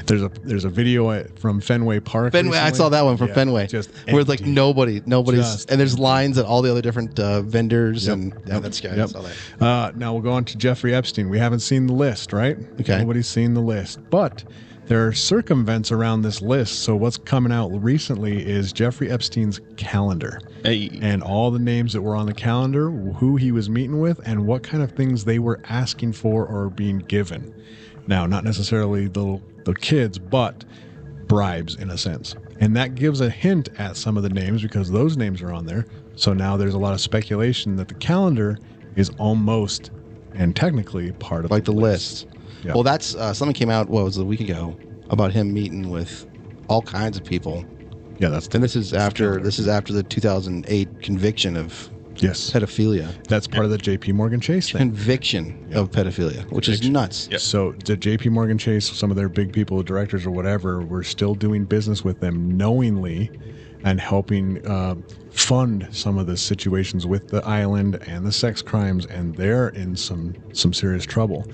There's a video from Fenway Park. Recently. I saw that one from Fenway, where like nobody's, and there's lines at all the other different vendors and that's good. I saw that. Now we'll go on to Jeffrey Epstein. We haven't seen the list, right? Okay. Nobody's seen the list, but there are circumvents around this list. So what's coming out recently is Jeffrey Epstein's calendar. And all the names that were on the calendar, who he was meeting with, and what kind of things they were asking for or being given. Now, not necessarily the kids, but bribes in a sense. And that gives a hint at some of the names because those names are on there. So now there's a lot of speculation that the calendar is almost and technically part of the list. Yeah. Well, that's something came out. What was it, a week ago about him meeting with all kinds of people. Yeah, this is after the 2008 conviction of pedophilia. That's part of the J.P. Morgan Chase thing. Conviction of pedophilia, which is nuts. Yep. So the J.P. Morgan Chase, some of their big people, directors or whatever, were still doing business with them knowingly and helping fund some of the situations with the island and the sex crimes, and they're in some serious trouble.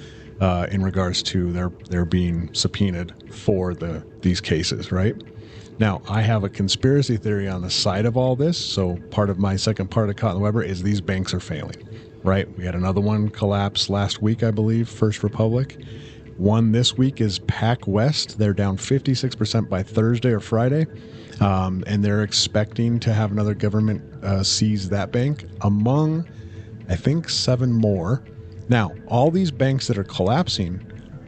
In regards to their being subpoenaed for these cases, right? Now, I have a conspiracy theory on the side of all this. So part of my second part of Caught in the Weber is these banks are failing, right? We had another one collapse last week, I believe, First Republic. One this week is Pac West. They're down 56% by Thursday or Friday. And they're expecting to have another government seize that bank among, I think, 7 more. Now, all these banks that are collapsing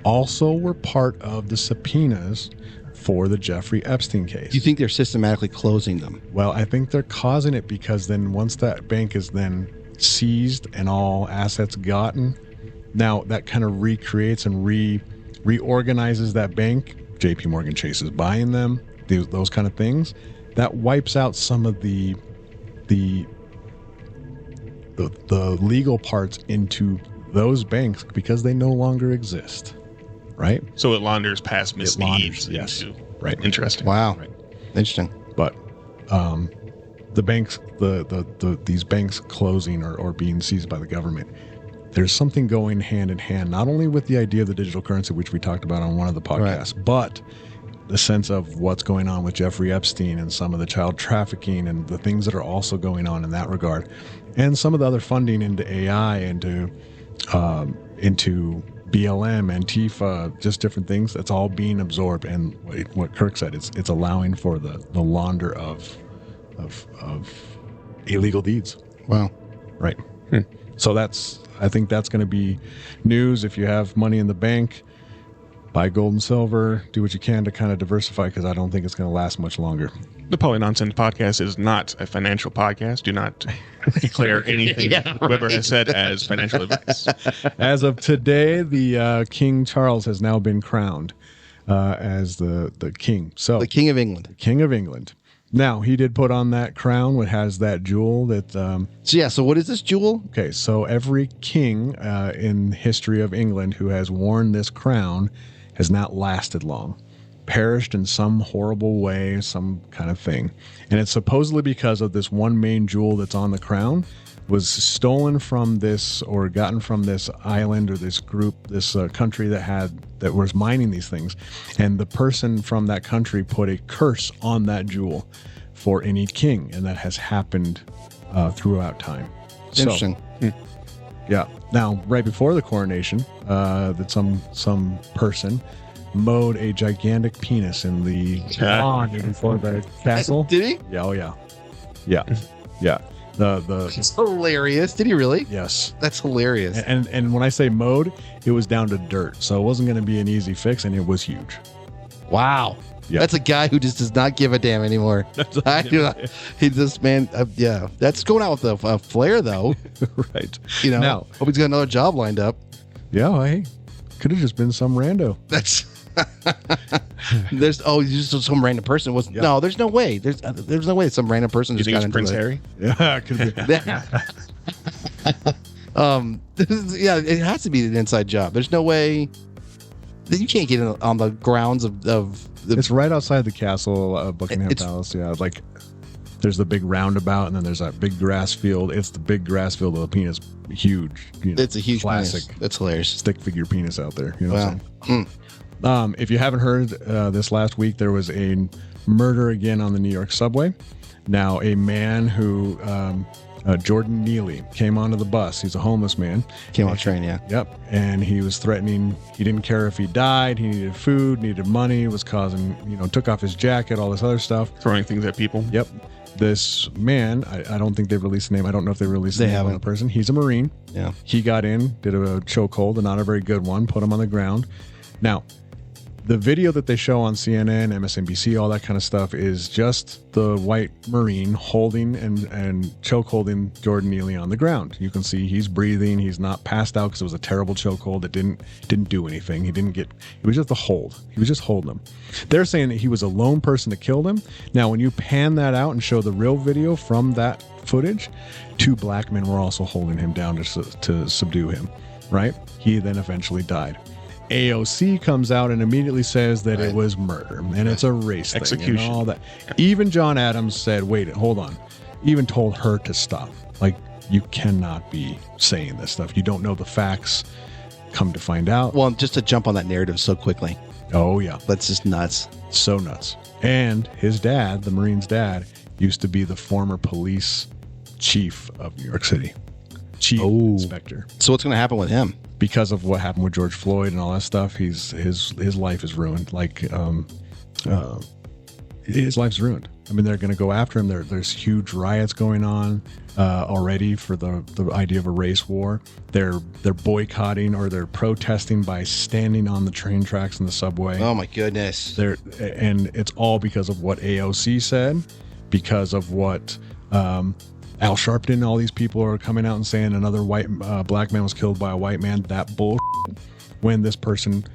also were part of the subpoenas for the Jeffrey Epstein case. Do you think they're systematically closing them? Well, I think they're causing it because then once that bank is then seized and all assets gotten, now that kind of recreates and reorganizes that bank. J.P. Morgan Chase is buying them, those kind of things. That wipes out some of the legal parts into those banks because they no longer exist, right? So it launders past misdeeds. Yes, right. Interesting. Wow, right. Interesting. But the banks, these banks closing or being seized by the government, there's something going hand in hand, not only with the idea of the digital currency, which we talked about on one of the podcasts, but the sense of what's going on with Jeffrey Epstein and some of the child trafficking and the things that are also going on in that regard, and some of the other funding into AI, into BLM, Antifa, just different things. That's all being absorbed. And what Kirk said, it's allowing for the launder of illegal deeds. Wow. Right. So I think that's going to be news. If you have money in the bank, buy gold and silver, do what you can to kind of diversify, because I don't think it's going to last much longer. The Poly Nonsense podcast is not a financial podcast. Do not declare anything Weber has said as financial advice. As of today, the King Charles has now been crowned as the king. So the King of England. King of England. Now, he did put on that crown, which has that jewel that... So what is this jewel? Okay, so every king in history of England who has worn this crown has not lasted long. Perished in some horrible way, some kind of thing. And it's supposedly because of this one main jewel that's on the crown was stolen from this or gotten from this island or this group, this country that was mining these things. And the person from that country put a curse on that jewel for any king. And that has happened throughout time. Interesting. So, yeah. Now, right before the coronation, that some person mowed a gigantic penis in the lawn before the castle. Did he? Yeah. Oh, yeah. Yeah. Yeah. It's hilarious. Did he really? Yes. That's hilarious. And when I say mowed, it was down to dirt. So it wasn't going to be an easy fix, and it was huge. Wow. Yeah. That's a guy who just does not give a damn anymore. He just, man, yeah. That's going out with a flair, though. Right. You know, now, hope he's got another job lined up. Yeah, hey, could have just been some rando. That's... There's just some random person was no. There's no way. There's no way some random person just got into Prince it. Harry. Yeah, it could be. Yeah, it has to be an inside job. There's no way that you can't get in on the grounds of the. It's right outside the castle, Buckingham Palace. Yeah, like there's the big roundabout, and then there's that big grass field. It's the big grass field of the penis, huge. It's a huge classic. Penis. That's hilarious. Stick figure penis out there. You know what I'm saying? Mm. If you haven't heard, this last week there was a murder again on the New York subway. Now, a man who, Jordan Neely, came onto the bus. He's a homeless man. Came on train, yeah. Yep. And he was threatening, he didn't care if he died. He needed food, needed money, was causing, took off his jacket, all this other stuff. Throwing things at people. Yep. This man, I don't think they've released the name. I don't know if they released the name of the person. He's a Marine. Yeah. He got in, did a chokehold, and not a very good one, put him on the ground. Now, the video that they show on CNN, MSNBC, all that kind of stuff is just the white Marine holding and chokeholding Jordan Neely on the ground. You can see he's breathing. He's not passed out because it was a terrible chokehold that didn't do anything. It was just a hold. He was just holding him. They're saying that he was a lone person that killed him. Now, when you pan that out and show the real video from that footage, 2 black men were also holding him down to subdue him, right? He then eventually died. AOC comes out and immediately says that it was murder and it's a race thing execution and all that. Even John Adams said, wait, hold on. Even told her to stop. Like, you cannot be saying this stuff. You don't know the facts. Come to find out. Well, just to jump on that narrative so quickly. Oh, yeah. That's just nuts. So nuts. And his dad, the Marine's dad, used to be the former police chief of New York City. Chief inspector. So what's going to happen with him? Because of what happened with George Floyd and all that stuff, his life is ruined. Like, his life's ruined. I mean, they're going to go after him. There's huge riots going on already for the idea of a race war. They're boycotting or they're protesting by standing on the train tracks in the subway. Oh my goodness! And it's all because of what AOC said, because of what Al Sharpton, all these people are coming out and saying another black man was killed by a white man. That bull. When this person,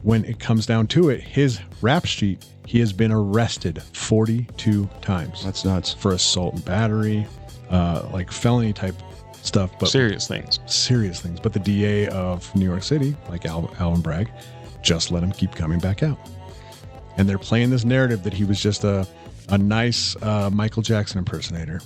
when it comes down to it, his rap sheet, he has been arrested 42 times. That's nuts. For assault and battery, like felony type stuff. But serious things. But the DA of New York City, like Alvin Bragg, just let him keep coming back out. And they're playing this narrative that he was just a nice Michael Jackson impersonator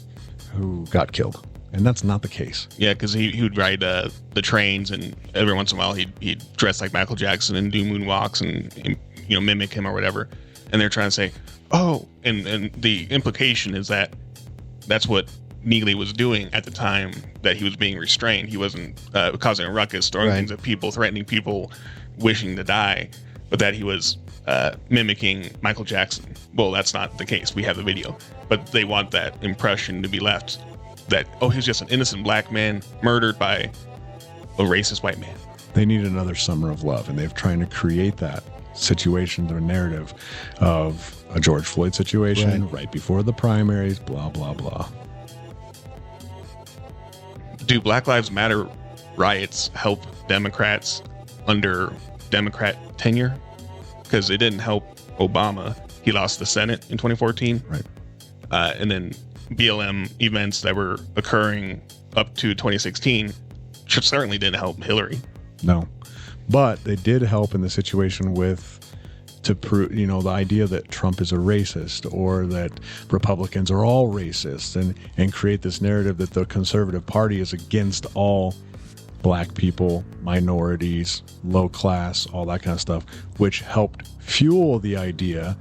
who got killed, and that's not the case. Yeah, because he would ride the trains, and every once in a while he'd dress like Michael Jackson and do moonwalks and mimic him or whatever. And they're trying to say, oh, and the implication is that that's what Neely was doing at the time that he was being restrained. He wasn't causing a ruckus, throwing things at people, threatening people, wishing to die, but that he was mimicking Michael Jackson. Well, that's not the case. We have the video. But they want that impression to be left that, oh, he's just an innocent black man murdered by a racist white man. They need another summer of love, and they're trying to create that situation, the narrative of a George Floyd situation right before the primaries, blah, blah, blah. Do Black Lives Matter riots help Democrats under Democrat tenure? Because it didn't help Obama. He lost the Senate in 2014. Right. and then BLM events that were occurring up to 2016 certainly didn't help Hillary. No, but they did help in the situation to prove, the idea that Trump is a racist or that Republicans are all racist, and create this narrative that the conservative party is against all black people, minorities, low class, all that kind of stuff, which helped fuel the idea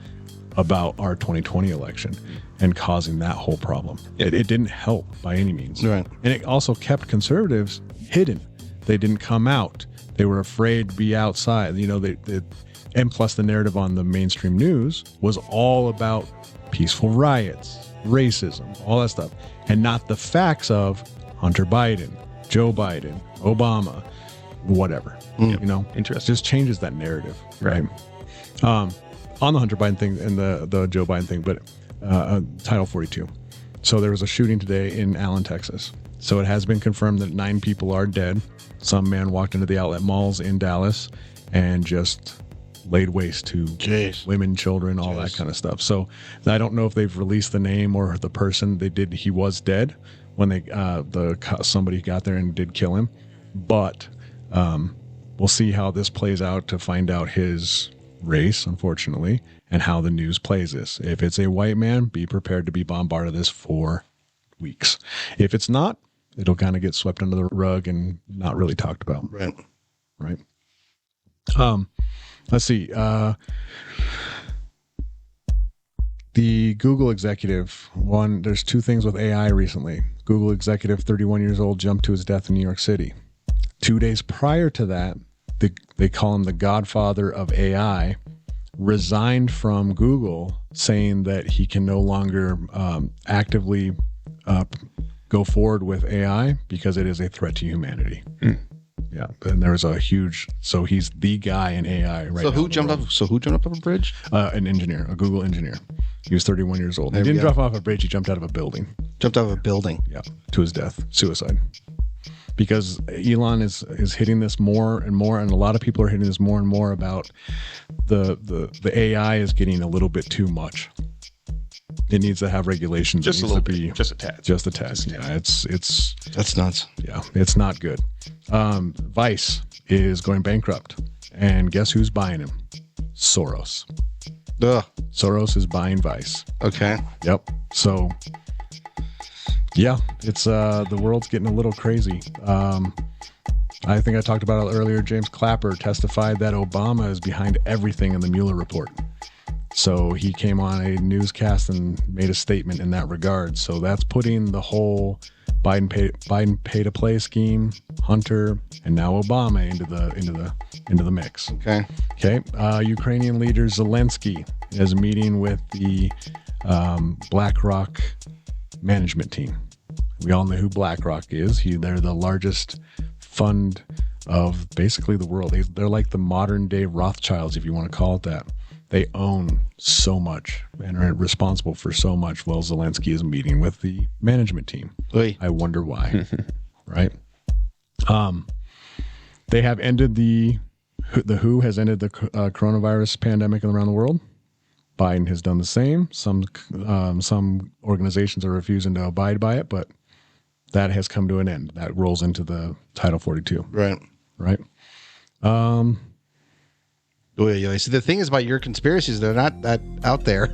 about our 2020 election and causing that whole problem. It didn't help by any means. Right. And it also kept conservatives hidden. They didn't come out. They were afraid to be outside. And plus the narrative on the mainstream news was all about peaceful riots, racism, all that stuff, and not the facts of Hunter Biden, Joe Biden, Obama, whatever. Interesting. Just changes that narrative, right? On the Hunter Biden thing and the Joe Biden thing, but Title 42. So there was a shooting today in Allen, Texas. So it has been confirmed that 9 people are dead. Some man walked into the outlet malls in Dallas and just laid waste to women, children, all that kind of stuff. So I don't know if they've released the name or the person. They did. He was dead when somebody got there and did kill him. But we'll see how this plays out to find out his race, unfortunately, and how the news plays this. If it's a white man, be prepared to be bombarded this for weeks. If it's not, it'll kind of get swept under the rug and not really talked about. Right. Let's see. The Google executive, there's 2 things with AI recently. Google executive, 31 years old, jumped to his death in New York City. 2 days prior to that, they call him the godfather of AI, resigned from Google, saying that he can no longer actively go forward with AI because it is a threat to humanity. Yeah, and there's a huge. So he's the guy in AI right now. Who jumped off a bridge? An engineer, a Google engineer. He was 31 years old. He didn't drop off a bridge. He jumped out of a building. Yeah, to his death, suicide. Because Elon is hitting this more and more, and a lot of people are hitting this more and more about the AI is getting a little bit too much. It needs to have regulations. Just a little bit. Just a tad. Just a tad. Yeah, it's that's nuts. Yeah, it's not good. Vice is going bankrupt, and guess who's buying him? Soros. Ugh. Soros is buying Vice. Okay. Yep. So, yeah, it's the world's getting a little crazy. I think I talked about it earlier. James Clapper testified that Obama is behind everything in the Mueller report. So he came on a newscast and made a statement in that regard. So that's putting the whole Biden pay to play scheme, Hunter, and now Obama into the mix. Okay. Ukrainian leader Zelensky is meeting with the BlackRock management team. We all know who BlackRock is. They're the largest fund of basically the world. They're like the modern day Rothschilds, if you want to call it that. They own so much and are responsible for so much. Well, Zelensky is meeting with the management team. Oy. I wonder why. Right? They have ended the WHO has ended the coronavirus pandemic around the world. Biden has done the same. Some organizations are refusing to abide by it, but that has come to an end. That rolls into the Title 42. Right. See, the thing is about your conspiracies, they're not that out there.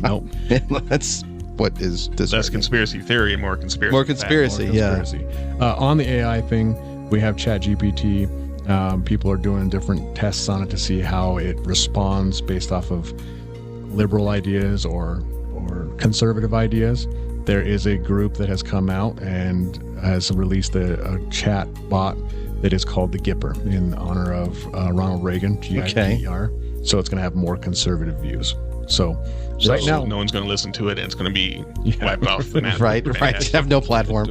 Nope. That's what is this. Less conspiracy theory and more conspiracy. More conspiracy, yeah. On the AI thing, we have ChatGPT. People are doing different tests on it to see how it responds based off of liberal ideas or conservative ideas. There is a group that has come out and has released a chat bot that is called the Gipper in honor of Ronald Reagan, GIPER. So it's going to have more conservative views. So right now, no one's going to listen to it, and it's going to be wiped off the map. Right. Have no platform.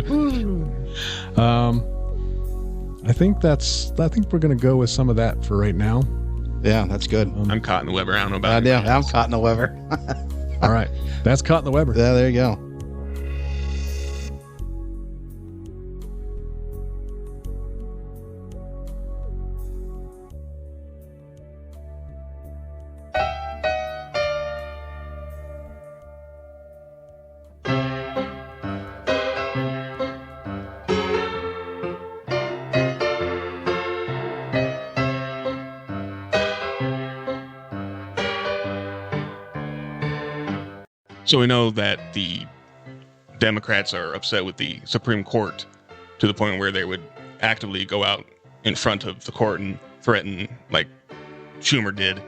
I think we're going to go with some of that for right now. Yeah, that's good. I'm caught in the Weber. I don't know about it. I'm caught in the Weber. All right. That's caught in the Weber. Yeah, there you go. So we know that the Democrats are upset with the Supreme Court to the point where they would actively go out in front of the court and threaten, like Schumer did,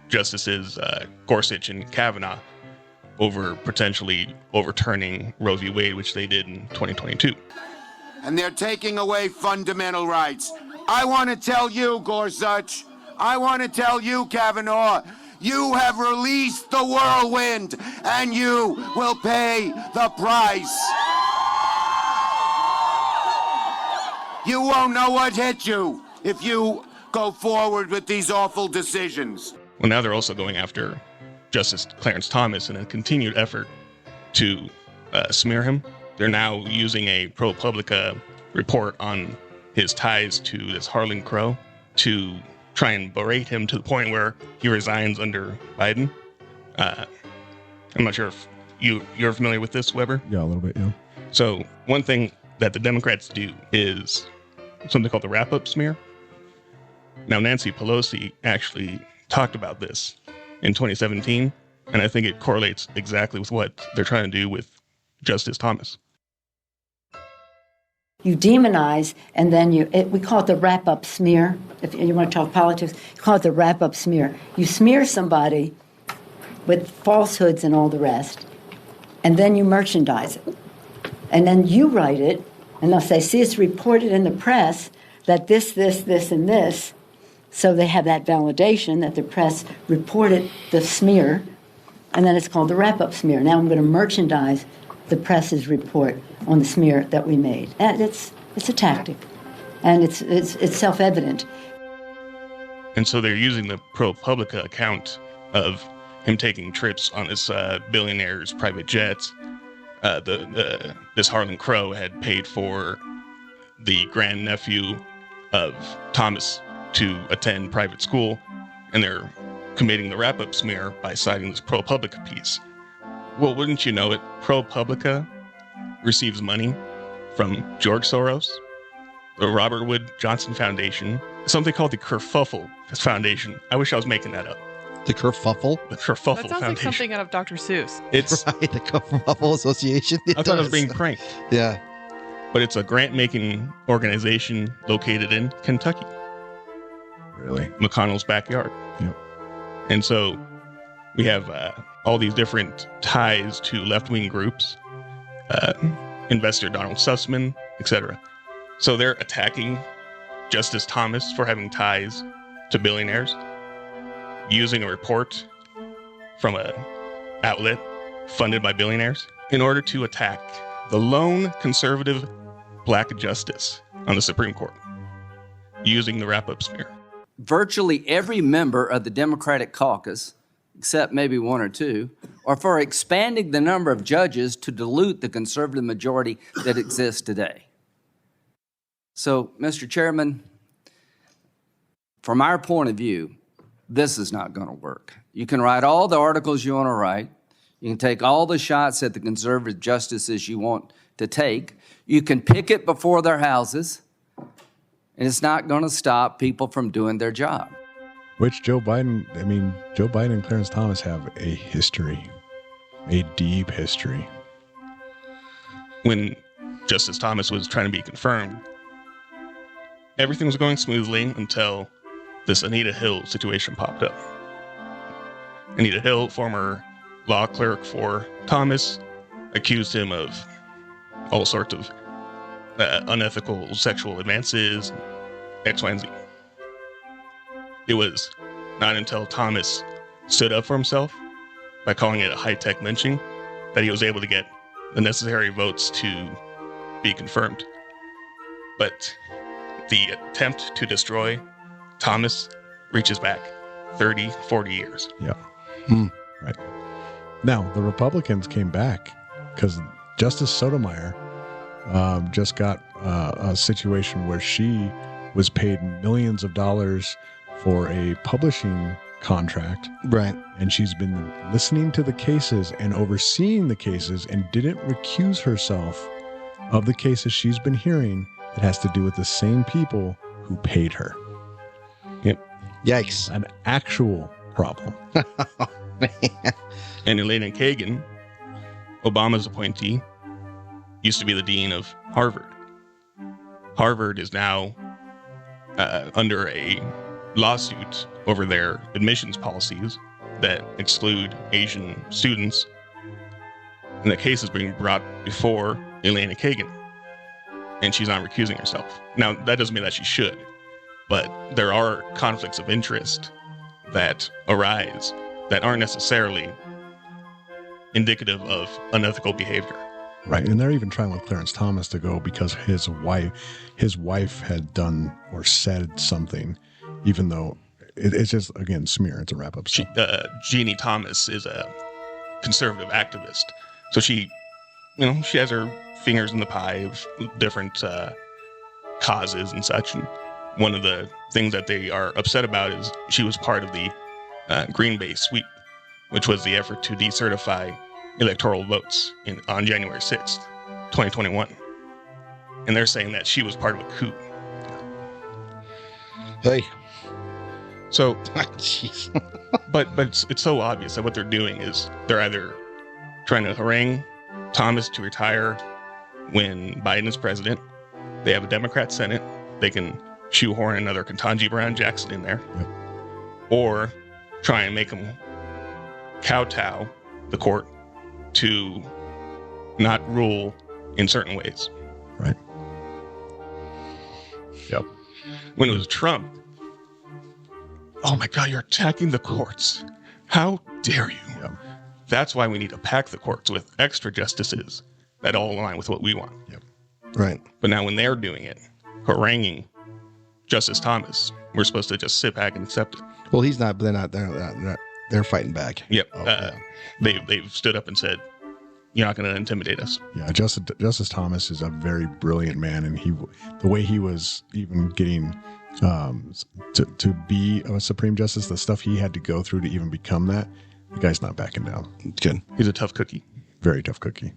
Justices Gorsuch and Kavanaugh, over potentially overturning Roe v. Wade, which they did in 2022. And they're taking away fundamental rights. I want to tell you, Gorsuch, I want to tell you, Kavanaugh, you have released the whirlwind, and you will pay the price. You won't know what hit you if you go forward with these awful decisions. Well, now they're also going after Justice Clarence Thomas in a continued effort to smear him. They're now using a ProPublica report on his ties to this Harlan Crow to try and berate him to the point where he resigns under Biden. I'm not sure if you're familiar with this, Weber? Yeah, a little bit, yeah. So one thing that the Democrats do is something called the wrap-up smear. Now, Nancy Pelosi actually talked about this in 2017, and I think it correlates exactly with what they're trying to do with Justice Thomas. You demonize, and then we call it the wrap-up smear. If you want to talk politics, you call it the wrap-up smear. You smear somebody with falsehoods and all the rest, and then you merchandise it. And then you write it, and they'll say, see, it's reported in the press that this, and this. So they have that validation that the press reported the smear, and then it's called the wrap-up smear. Now I'm going to merchandise the press's report on the smear that we made. And it's a tactic, and it's self-evident. And so they're using the ProPublica account of him taking trips on this billionaire's private jets. This Harlan Crow had paid for the grandnephew of Thomas to attend private school, and they're committing the wrap-up smear by citing this ProPublica piece. Well, wouldn't you know it, ProPublica receives money from George Soros, the Robert Wood Johnson Foundation, something called the Kerfuffle Foundation. I wish I was making that up. The Kerfuffle? The Kerfuffle That sounds like Foundation. something out of Dr. Seuss. It's right, the Kerfuffle Association. I thought I was being pranked. Yeah. But it's a grant-making organization located in Kentucky. Really? McConnell's backyard. Yep. And so we have all these different ties to left-wing groups, investor Donald Sussman, etc. So they're attacking Justice Thomas for having ties to billionaires, using a report from an outlet funded by billionaires in order to attack the lone conservative black justice on the Supreme Court, using the wrap-up smear. Virtually every member of the Democratic caucus, except maybe one or two, are for expanding the number of judges to dilute the conservative majority that exists today. So, Mr. Chairman, from our point of view, this is not going to work. You can write all the articles you want to write. You can take all the shots at the conservative justices you want to take. You can picket before their houses, and it's not going to stop people from doing their job. Which Joe Biden and Clarence Thomas have a history, a deep history. When Justice Thomas was trying to be confirmed, everything was going smoothly until this Anita Hill situation popped up. Anita Hill, former law clerk for Thomas, accused him of all sorts of unethical sexual advances, X, Y, and Z. It was not until Thomas stood up for himself by calling it a high-tech lynching that he was able to get the necessary votes to be confirmed. But the attempt to destroy Thomas reaches back 30, 40 years. Yeah. Right. Now, the Republicans came back because Justice Sotomayor just got a situation where she was paid millions of dollars for a publishing contract. Right. And she's been listening to the cases and overseeing the cases and didn't recuse herself of the cases she's been hearing that has to do with the same people who paid her. Yep. Yikes. An actual problem. And Elena Kagan, Obama's appointee, used to be the dean of Harvard. Harvard is now under a lawsuit over their admissions policies that exclude Asian students. And the case is being brought before Elena Kagan. And she's not recusing herself. Now, that doesn't mean that she should, but there are conflicts of interest that arise that aren't necessarily indicative of unethical behavior. Right, and they're even trying with Clarence Thomas to go because his wife had done or said something, even though it's just, again, smear. It's a wrap-up. Jeannie Thomas is a conservative activist, so she has her fingers in the pie of different causes and such. And one of the things that they are upset about is she was part of the Green Bay sweep, which was the effort to decertify electoral votes on January 6th, 2021. And they're saying that she was part of a coup. Hey. So, but it's so obvious that what they're doing is they're either trying to harangue Thomas to retire when Biden is president. They have a Democrat Senate. They can shoehorn another Ketanji Brown Jackson in there. Yep. Or try and make them kowtow the court to not rule in certain ways. Right. Yep. When it was Trump, oh my God, you're attacking the courts. How dare you? Yep. That's why we need to pack the courts with extra justices that all align with what we want. Yep. Right. But now when they're doing it, haranguing Justice Thomas, we're supposed to just sit back and accept it. Well, he's not. They're not. They're fighting back. Yep. They've stood up and said, "You're not going to intimidate us." Yeah, Justice Thomas is a very brilliant man, and the way he was even getting to be a Supreme Justice, the stuff he had to go through to even become that, the guy's not backing down. Good. He's a tough cookie. Very tough cookie.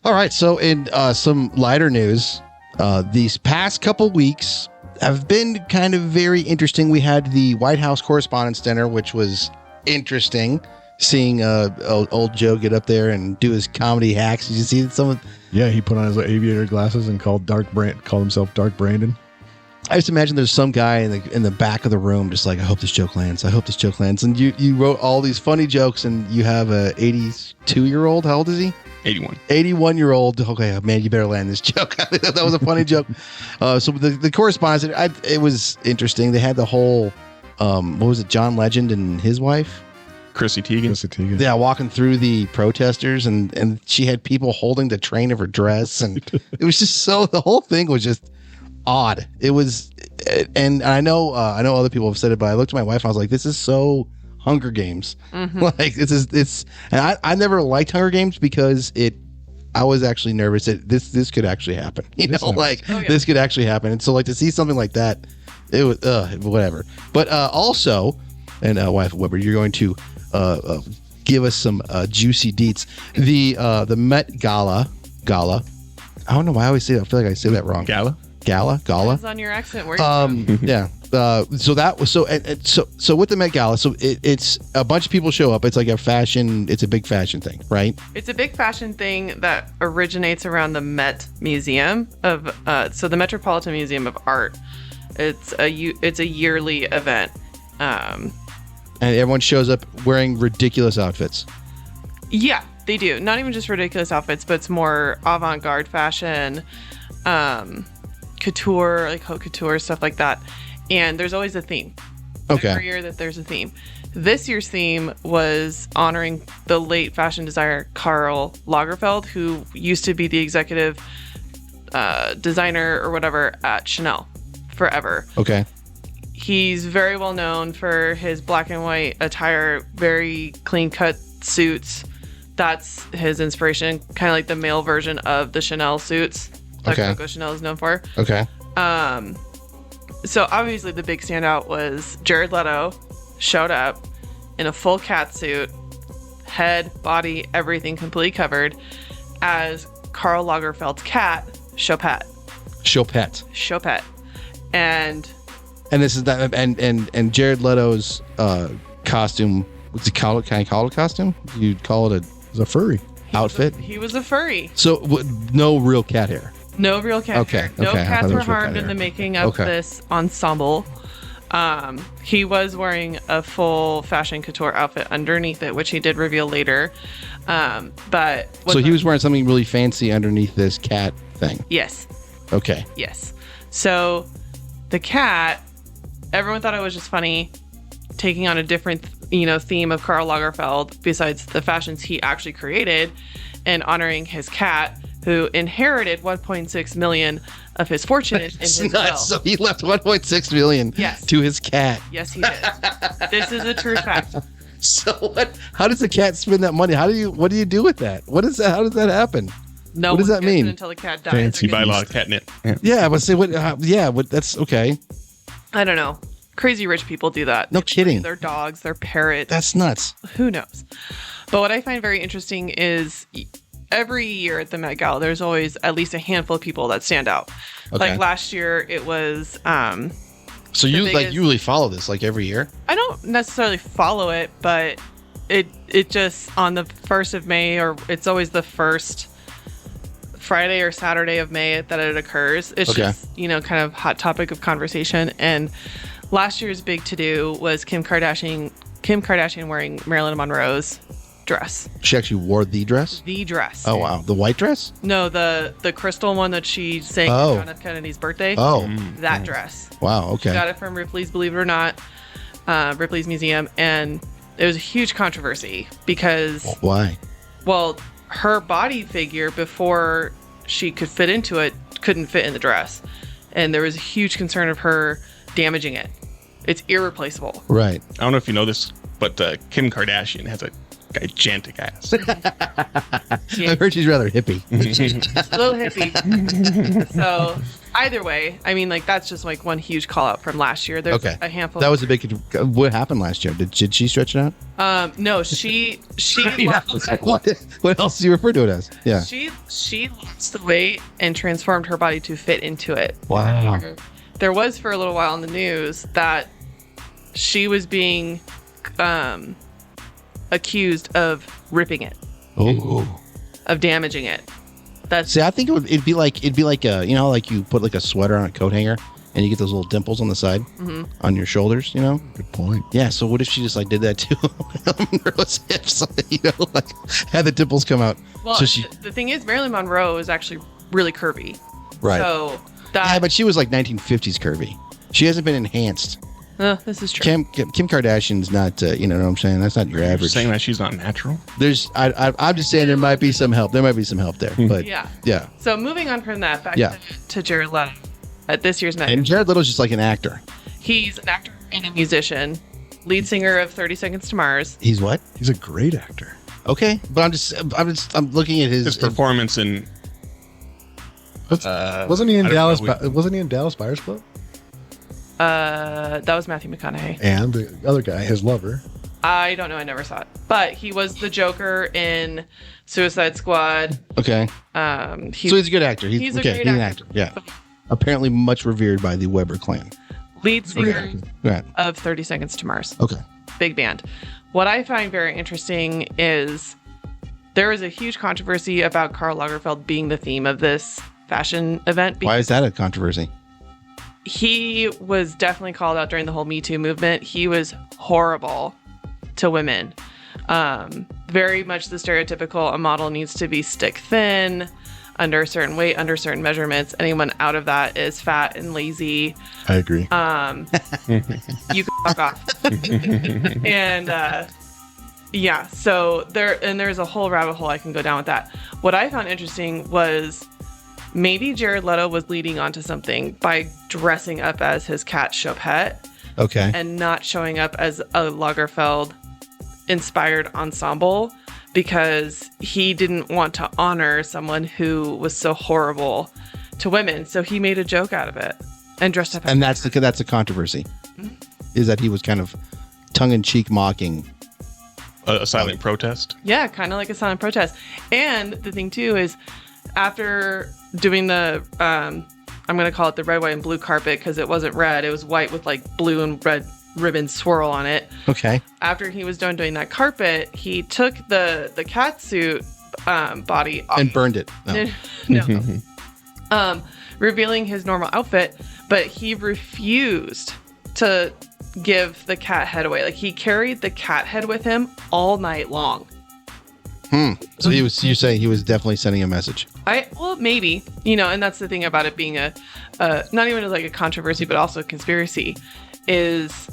All right, so in some lighter news, these past couple weeks have been kind of very interesting. We had the White House Correspondents' Dinner, which was interesting, seeing old Joe get up there and do his comedy hacks. Did you see some? Yeah, he put on his aviator glasses and called himself Dark Brandon. I just imagine there's some guy in the back of the room just like, I hope this joke lands. I hope this joke lands. And you wrote all these funny jokes, and you have a 82-year-old. How old is he? 81. 81-year-old. Okay, man, you better land this joke. That was a funny joke. So the correspondence, it was interesting. They had the whole, what was it, John Legend and his wife? Chrissy Teigen. Yeah, walking through the protesters, and she had people holding the train of her dress, and it was just the whole thing was just odd. It was, and I know other people have said it, but I looked at my wife and I was like, this is so Hunger Games. Mm-hmm. Like it's and I never liked Hunger Games because I was actually nervous that this could actually happen. This could actually happen. And so like to see something like that, it was whatever. But also, and wife Weber, you're going to give us some juicy deets. The Met Gala. I don't know why I always say that. I feel like I say that wrong. Gala. Depends on your accent. Where you're from. Yeah. So that was so with the Met Gala. So it's a bunch of people show up. It's like it's a big fashion thing, right? It's a big fashion thing that originates around the Met Museum so the Metropolitan Museum of Art. It's a yearly event. And everyone shows up wearing ridiculous outfits. Yeah, they do. Not even just ridiculous outfits, but it's more avant-garde fashion, couture, like haute couture, stuff like that. And there's always a theme. Okay. Every year that there's a theme. This year's theme was honoring the late fashion designer Karl Lagerfeld, who used to be the executive designer or whatever at Chanel forever. Okay. He's very well known for his black and white attire, very clean cut suits. That's his inspiration, kind of like the male version of the Chanel suits that Coco Chanel is known for. Okay. So obviously the big standout was Jared Leto showed up in a full cat suit, head, body, everything completely covered, as Karl Lagerfeld's cat, Chopette. Chopette. And this is that, and Jared Leto's costume. What's it called? Can I call it a costume? You'd call it a furry outfit. He was a furry. So no real cat hair. No real cat hair. No cats were harmed in the making of Okay. this ensemble. He was wearing a full fashion couture outfit underneath it, which he did reveal later. But So he was wearing something really fancy underneath this cat thing. Yes. Okay. Yes. So the cat, everyone thought it was just funny, taking on a different, theme of Karl Lagerfeld besides the fashions he actually created, and honoring his cat, who inherited 1.6 million of his fortune in his will. So he left 1.6 million Yes. to his cat. Yes, he did. This is a true fact. So what? How does the cat spend that money? What do you do with that? What is that? How does that happen? No what does one that gets it mean? until the cat dies. You buy a lot of catnip. Yeah, but say what? But that's okay. I don't know. Crazy rich people do that. No kidding. Their dogs, their parrots. That's nuts. Who knows? But what I find very interesting is every year at the Met Gala, there's always at least a handful of people that stand out. Okay. Like last year, it was. So you you really follow this like every year? I don't necessarily follow it, but it just on the 1st of May, or it's always the first Friday or Saturday of May that it occurs. It's just, kind of hot topic of conversation. And last year's big to-do was Kim Kardashian wearing Marilyn Monroe's dress. She actually wore the dress? The dress. Oh, wow. The white dress? No, the crystal one that she sang Oh. on John F. Kennedy's birthday. Oh. That dress. Wow, okay. She got it from Ripley's, believe it or not, Ripley's Museum. And it was a huge controversy because... Why? Well, her body figure, before she could fit into it, couldn't fit in the dress. And there was a huge concern of her damaging it. It's irreplaceable. Right. I don't know if you know this, but Kim Kardashian has a gigantic ass. I heard she's rather hippie. A little hippie. So either way, I mean, that's just one huge call out from last year. There's a handful. That was a big. What happened last year? Did she stretch it out? No, she What else do you refer to it as? Yeah. She lost the weight and transformed her body to fit into it. Wow. There was for a little while in the news that she was being accused of ripping it. Oh. Of damaging it. See, I think it'd be like like you put like a sweater on a coat hanger and you get those little dimples on the side on your shoulders, Good point. Yeah, so what if she just did that too? Rose hips, had the dimples come out. Well, So she the thing is, Marilyn Monroe is actually really curvy. Right. So Yeah, but she was like 1950s curvy. She hasn't been enhanced. This is true. Kim Kardashian's not, you know what I'm saying? That's not your average. Saying that she's not natural? I'm just saying there might be some help. There might be some help there. But yeah. So moving on from that, back to Jared Leto at this year's Met. And Jared Leto's just like an actor. He's an actor and a musician, lead singer of 30 Seconds to Mars. He's what? He's a great actor. Okay, but I'm looking at his performance in. Wasn't he in Dallas? Wasn't he in Dallas Buyers Club? That was Matthew McConaughey. And the other guy, his lover. I don't know. I never saw it. But he was the Joker in Suicide Squad. Okay. So he's a good actor. He's a great an actor. Yeah. Apparently much revered by the Weber clan. Lead singer Right. of 30 Seconds to Mars. Okay. Big band. What I find very interesting is there is a huge controversy about Karl Lagerfeld being the theme of this fashion event. Why is that a controversy? He was definitely called out during the whole Me Too movement. He was horrible to women. Very much the stereotypical, a model needs to be stick thin, under a certain weight, under certain measurements. Anyone out of that is fat and lazy. I agree. You can fuck off. And so there's a whole rabbit hole I can go down with that. What I found interesting was maybe Jared Leto was leading onto something by dressing up as his cat Chopette. Okay. And not showing up as a Lagerfeld inspired ensemble because he didn't want to honor someone who was so horrible to women. So he made a joke out of it and dressed up. And that's a controversy. Is that he was kind of tongue-in-cheek mocking A silent protest. Yeah, kind of like a silent protest. And the thing too is, after doing the, I'm going to call it the red, white, and blue carpet because it wasn't red. It was white with like blue and red ribbon swirl on it. Okay. After he was done doing that carpet, he took the cat suit body off. And burned it. No. Revealing his normal outfit, but he refused to give the cat head away. Like, he carried the cat head with him all night long. So you're saying he was definitely sending a message. Well, maybe, and that's the thing about it being a not even like a controversy, but also a conspiracy, is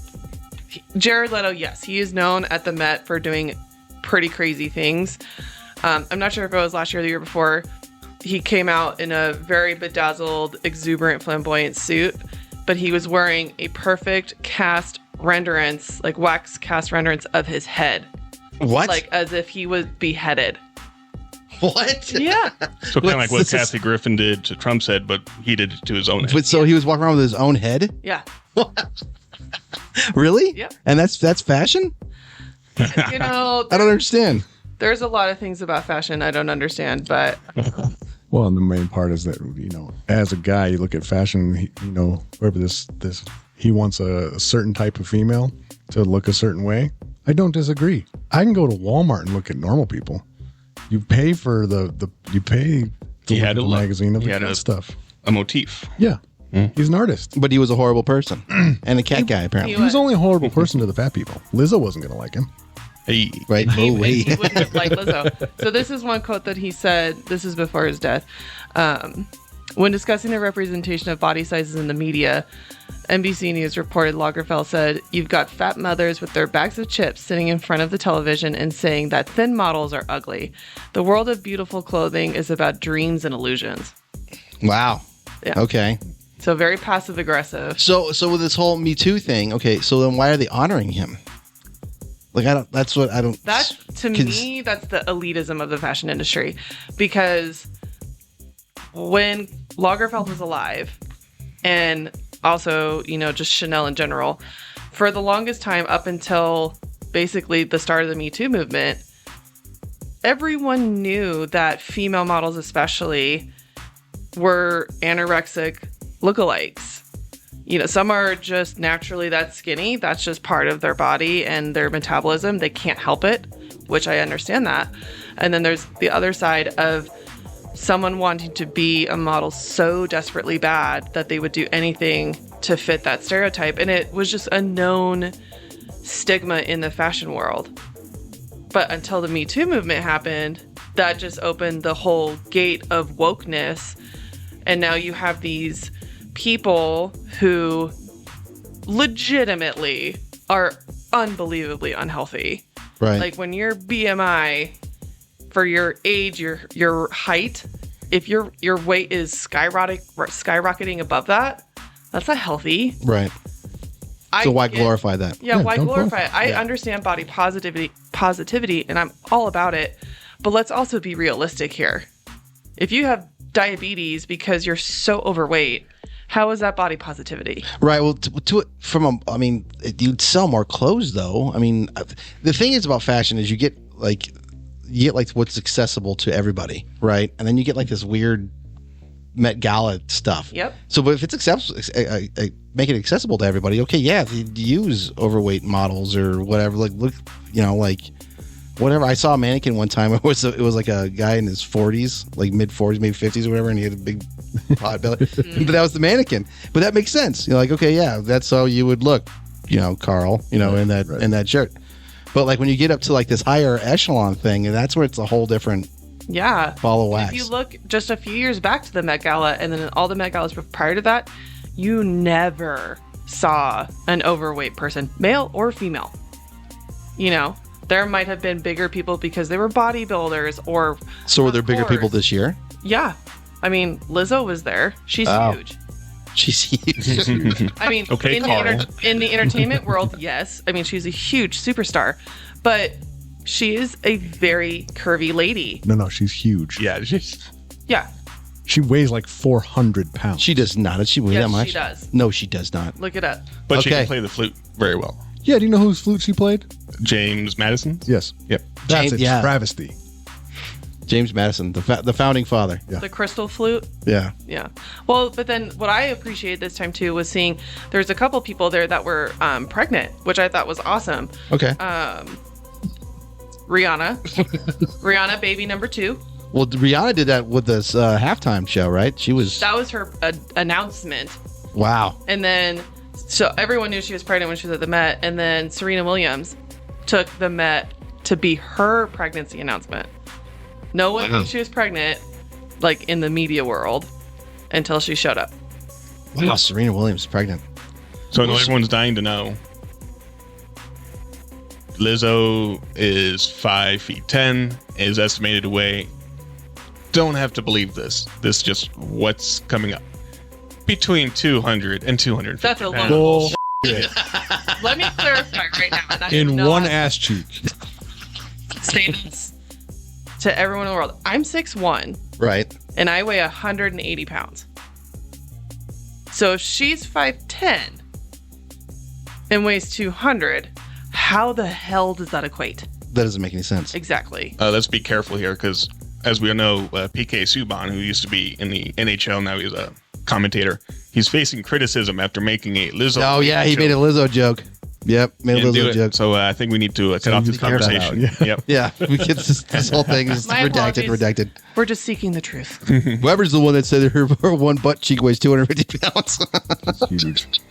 Jared Leto. Yes, he is known at the Met for doing pretty crazy things. I'm not sure if it was last year or the year before. He came out in a very bedazzled, exuberant, flamboyant suit, but he was wearing a perfect cast renderance, like wax cast renderance of his head. What? Like as if he was beheaded. What? Yeah. So kind of like what Kathy Griffin did to Trump's head, but he did it to his own head. But so he was walking around with his own head? Yeah. Really? Yep. And that's fashion? I don't understand. There's a lot of things about fashion I don't understand, but Well, and the main part is that, as a guy, you look at fashion, whoever he wants a certain type of female to look a certain way. I don't disagree. I can go to Walmart and look at normal people. You pay for you pay to look at the magazine of the cat stuff. A motif. Yeah. He's an artist. But he was a horrible person. And a cat guy, apparently. He was only a horrible person to the fat people. Lizzo wasn't going to like him. Hey, right? he wouldn't have liked Lizzo. So this is one quote that he said, this is before his death. When discussing the representation of body sizes in the media, NBC News reported Lagerfeld said, "You've got fat mothers with their bags of chips sitting in front of the television and saying that thin models are ugly. The world of beautiful clothing is about dreams and illusions." Wow. Yeah. Okay. So very passive aggressive. So with this whole Me Too thing, okay, so then why are they honoring him? Like, that's to me, that's the elitism of the fashion industry. Because when Lagerfeld was alive, and also, just Chanel in general, for the longest time up until basically the start of the Me Too movement, everyone knew that female models especially were anorexic lookalikes. Some are just naturally that skinny. That's just part of their body and their metabolism. They can't help it, which I understand that. And then there's the other side of someone wanting to be a model so desperately bad that they would do anything to fit that stereotype. And it was just a known stigma in the fashion world. But until the Me Too movement happened, that just opened the whole gate of wokeness. And now you have these people who legitimately are unbelievably unhealthy. Right. Like when your BMI for your age, your height, if your weight is skyrocketing above that, that's not healthy. Right. So why glorify that? Yeah, why glorify it? I understand body positivity, and I'm all about it. But let's also be realistic here. If you have diabetes because you're so overweight, how is that body positivity? Right. Well, you'd sell more clothes though. I mean, the thing is about fashion is you get like what's accessible to everybody, right? And then you get like this weird Met Gala stuff. Yep. So, but if it's accessible, make it accessible to everybody. Okay, yeah, use overweight models or whatever. Like, look, whatever. I saw a mannequin one time. It was like a guy in his 40s, like mid 40s, maybe 50s or whatever, and he had a big pot belly. But that was the mannequin. But that makes sense. You're like, okay, yeah, that's how you would look, Carl, in that shirt. But like when you get up to like this higher echelon thing, and that's where it's a whole different ball of wax. If you look just a few years back to the Met Gala, and then all the Met Galas prior to that, you never saw an overweight person, male or female. There might have been bigger people because they were bodybuilders or... So were there bigger people this year? Yeah. I mean, Lizzo was there. She's huge. She's huge. I mean, okay, in the entertainment world, yes. I mean, she's a huge superstar. But she is a very curvy lady. No, she's huge. Yeah. Yeah. She weighs like 400 pounds. She does not. Does she weigh that much? She does. No, she does not. Look it up. But she can play the flute very well. Yeah, do you know whose flute she played? James Madison? Yes. Yep. That's a travesty. James Madison, the founding father. Yeah. The crystal flute. Yeah. Yeah. Well, but then what I appreciated this time too was seeing there's a couple people there that were pregnant, which I thought was awesome. Okay. Rihanna, baby number 2. Well, Rihanna did that with this halftime show, right? That was her announcement. Wow. And then, so everyone knew she was pregnant when she was at the Met. And then Serena Williams took the Met to be her pregnancy announcement. No one knew she was pregnant, like in the media world, until she showed up. Wow, Serena Williams is pregnant. So everyone's dying to know. Lizzo is 5'10", is estimated to weigh. Don't have to believe this. This is just what's coming up. Between 200 and 250 That's a pounds. load. Let me clarify right now. And I am In not one ass cheek. saying this to everyone in the world. I'm 6'1", Right. and I weigh 180 pounds. So if she's 5'10" and weighs 200, how the hell does that equate? That doesn't make any sense. Exactly. Let's be careful here because, as we know, PK Subban, who used to be in the NHL, now he's a commentator. He's facing criticism after making a Lizzo. Oh, yeah, he made a Lizzo joke. Yep, made a Lizzo joke. So I think we need to cut off this conversation. Yep. Yeah, we get this whole thing is My redacted. apologies. We're just seeking the truth. Weber's the one that said her one butt cheek weighs 250 pounds. Huge.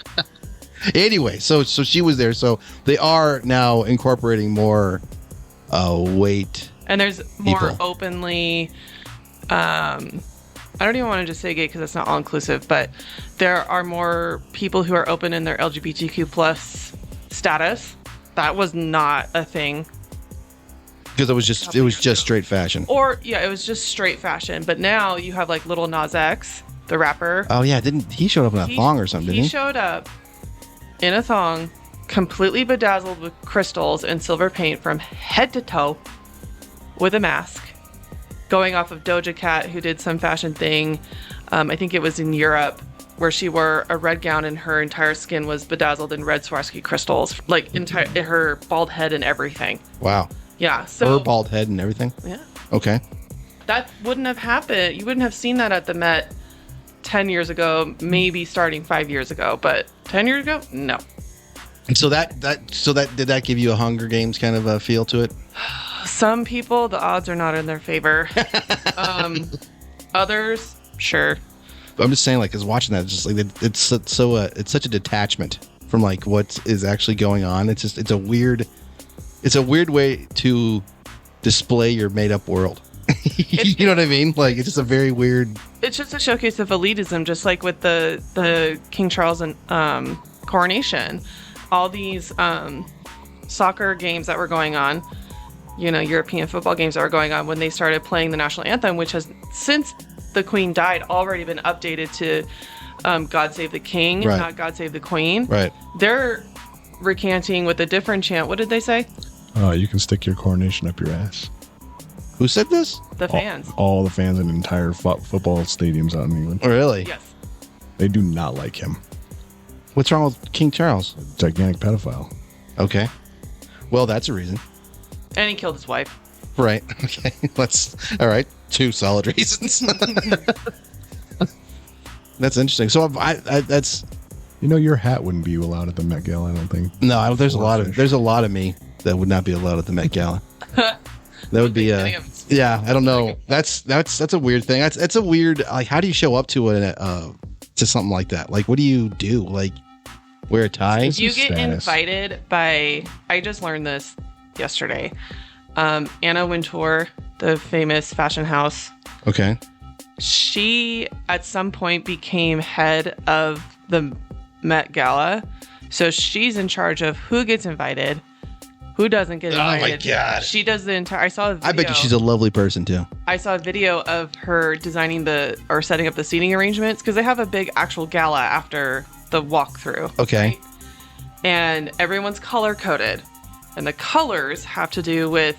Anyway, so she was there. So they are now incorporating more weight. And there's more People. openly, I don't even want to just say gay because it's not all inclusive, but there are more people who are open in their LGBTQ plus status. That was not a thing. Because it was just straight fashion. Or yeah, it was just straight fashion. But now you have like Lil Nas X, the rapper. Oh yeah, didn't he showed up in a thong or something? Didn't he? He showed up in a thong, completely bedazzled with crystals and silver paint from head to toe, with a mask, going off of Doja Cat, who did some fashion thing. I think it was in Europe, where she wore a red gown and her entire skin was bedazzled in red Swarovski crystals, like her bald head and everything. Wow. Yeah. So her bald head and everything. Yeah. Okay. That wouldn't have happened. You wouldn't have seen that at the Met 10 years ago, maybe starting 5 years ago, but 10 years ago, no. And so that did that give you a Hunger Games kind of a feel to it? Some people, the odds are not in their favor. Others, sure. I'm just saying, like, because watching that, it's just like it's such a detachment from like what is actually going on. It's a weird way to display your made up world. You know what I mean? Like, it's just a very weird. It's just a showcase of elitism, just like with the King Charles and coronation. All these soccer games that were going on, European football games that were going on, when they started playing the national anthem, which has since the Queen died already been updated to God Save the King, right, not God Save the Queen. Right. They're recanting with a different chant. What did they say? You can stick your coronation up your ass. Who said this? The fans. All the fans in entire football stadiums out in England. Oh, really? Yes. They do not like him. What's wrong with King Charles? Gigantic pedophile. Okay. Well, that's a reason. And he killed his wife. Right. Okay. All right. 2 solid reasons. That's interesting. So that's. Your hat wouldn't be allowed at the Met Gala, I don't think. No, there's a lot of me that would not be allowed at the Met Gala. That would be yeah, I don't know. That's a weird thing. That's a weird, like, how do you show up to to something like that? Like, what do you do? Like, wear a tie? You get invited by, I just learned this yesterday. Anna Wintour, the famous fashion house. Okay. She at some point became head of the Met Gala. So she's in charge of who gets invited, who doesn't get invited. Oh my God. She does the entire, I saw a video. I bet you she's a lovely person too. I saw a video of her designing or setting up the seating arrangements, because they have a big actual gala after the walkthrough. Okay. Right? And everyone's color coded. And the colors have to do with